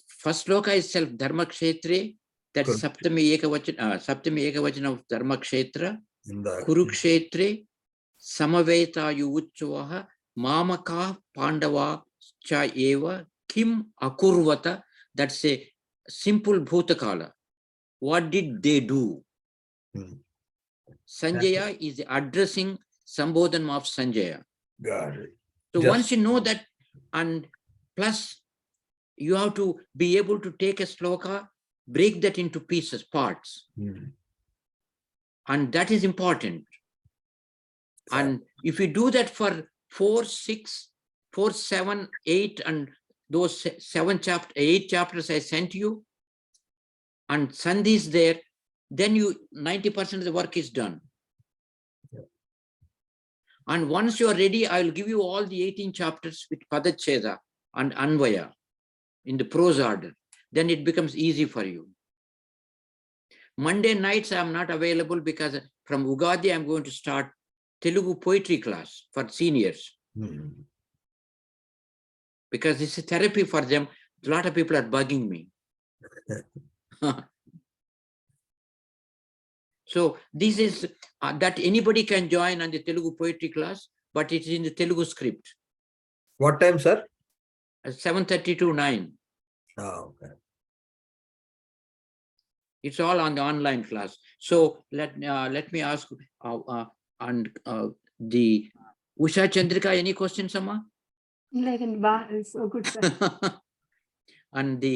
first sloka itself, Dharma Kshetre, that's Saptami Ekavachana of Dharma Kshetra, Kurukshetre, Samaveta Yuvuchavaha, Mamaka Pandava Cha Eva, Kim Akurvata, that's a simple Bhutakala. What did they do? Sanjaya is addressing Sambodhanam of Sanjaya. Got it. So once you know that, and plus you have to be able to take a sloka, break that into pieces, parts. And that is important. And if you do that for 4, 6, 4, 7, 8, and those 8 chapters I sent you, and Sandhi is there, then 90% of the work is done. And once you are ready, I will give you all the 18 chapters with Padacheda and Anvaya in the prose order. Then it becomes easy for you. Monday nights, I'm not available because from Ugadi, I'm going to start Telugu poetry class for seniors. Because this is therapy for them. A lot of people are bugging me. So this is that anybody can join on the Telugu poetry class, but it is in the Telugu script. What time, sir? 7:30 to 9. Oh, okay. It's all on the online class. So let me ask and the Usha Chandrika, any questions, Amma? So good, sir. And the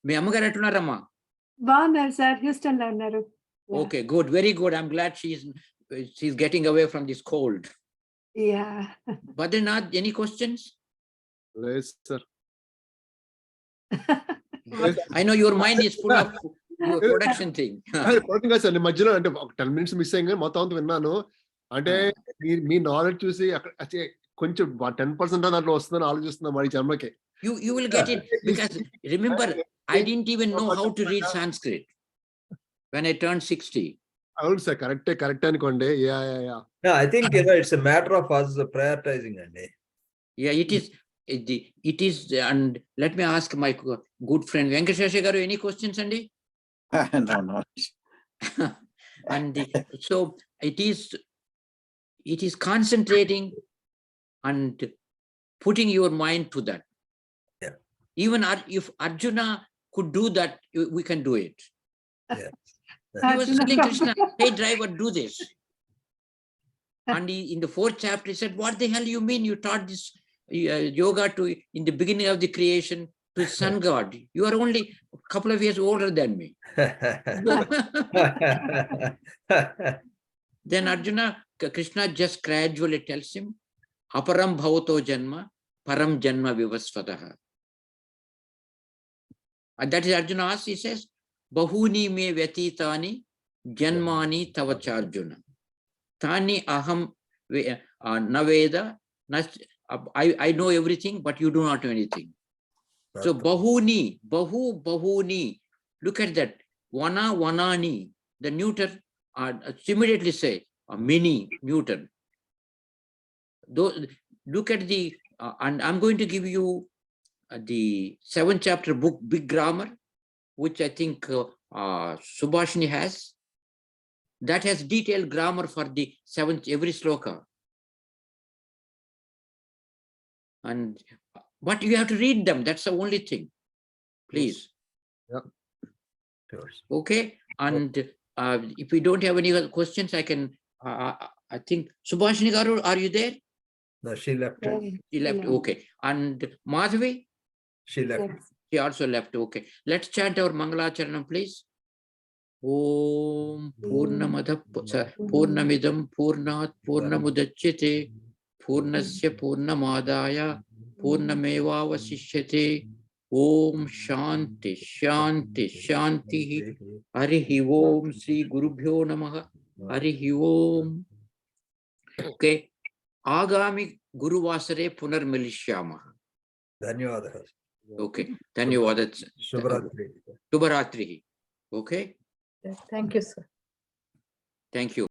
మీ అమ్మగారు ఎట్టున్నారమ్మా? బాగున్నారు sir, Houston లో ఉన్నారు. Okay, good, very good. I'm glad she's getting away from this cold. Yeah. Badrinath, any questions? Yes, sir. I know your mind is full of your production thing. Production కాదు sir, నేను మధ్యలో అంటే ఒక 10 minutes miss అయ్యింది, మొత్తం అంతా విన్నాను. అంటే మీ నాలెడ్జ్ చూసి అక్కడ కొంచెం 10% దాంట్లో వస్తుందని ఆలోచిస్తున్నాం మరి జన్మకి. You will get it, because remember, I didn't even know how to read Sanskrit when I turned 60. అవును సార్, కరెక్ట్ అనుకోండి. No, I think it's a matter of us prioritizing, Andy. Yeah, it is, and let me ask my good friend Venkatesha garu, any questions, Andy? No. And so it is concentrating and putting your mind to that. Yeah. Even if Arjuna could do that, we can do it. Yeah. He was telling Krishna, hey driver, do this. And in the 4th chapter, he said, what the hell you mean you taught this yoga to in the beginning of the creation to sun god? You are only a couple of years older than me. Then Arjuna, Krishna just gradually tells him, aparam bhavato janma, param janma vivasvataha. And that is Arjuna asks, he says, bahuni me vyatitani janmani tavacharjuna. Tani aham naveda. I know everything, but you do not know anything. So bahuni. Look at that. Vanani. The neuter immediately say many neuter. Look at the and I'm going to give you the 7th chapter book, Big Grammar, which I think Subhashini has. That has detailed grammar for the 7th, every sloka. But you have to read them. That's the only thing. Please. Yeah. Sure. Okay. And if we don't have any other questions, I can, I think, Subhashini garu, are you there? No, she left. She left. Okay. And Madhavi? She left. She also left. Okay. Let's chant our Mangalacharanam, please. Om Purnamidam Purnat Purnamudachyate Purnasya Purnamadaya Purnamevavasishyate. Om Shanti Shanti Shanti. Harihi Om Sri Gurubhyo Namaha. Harihi Om. Okay. Agami Guruvasare Punarmilishyamaha. Dhanyawadaha. Okay. Dhanyawad. Shubhratri. Shubhratri. Okay. Thank you, sir. Thank you.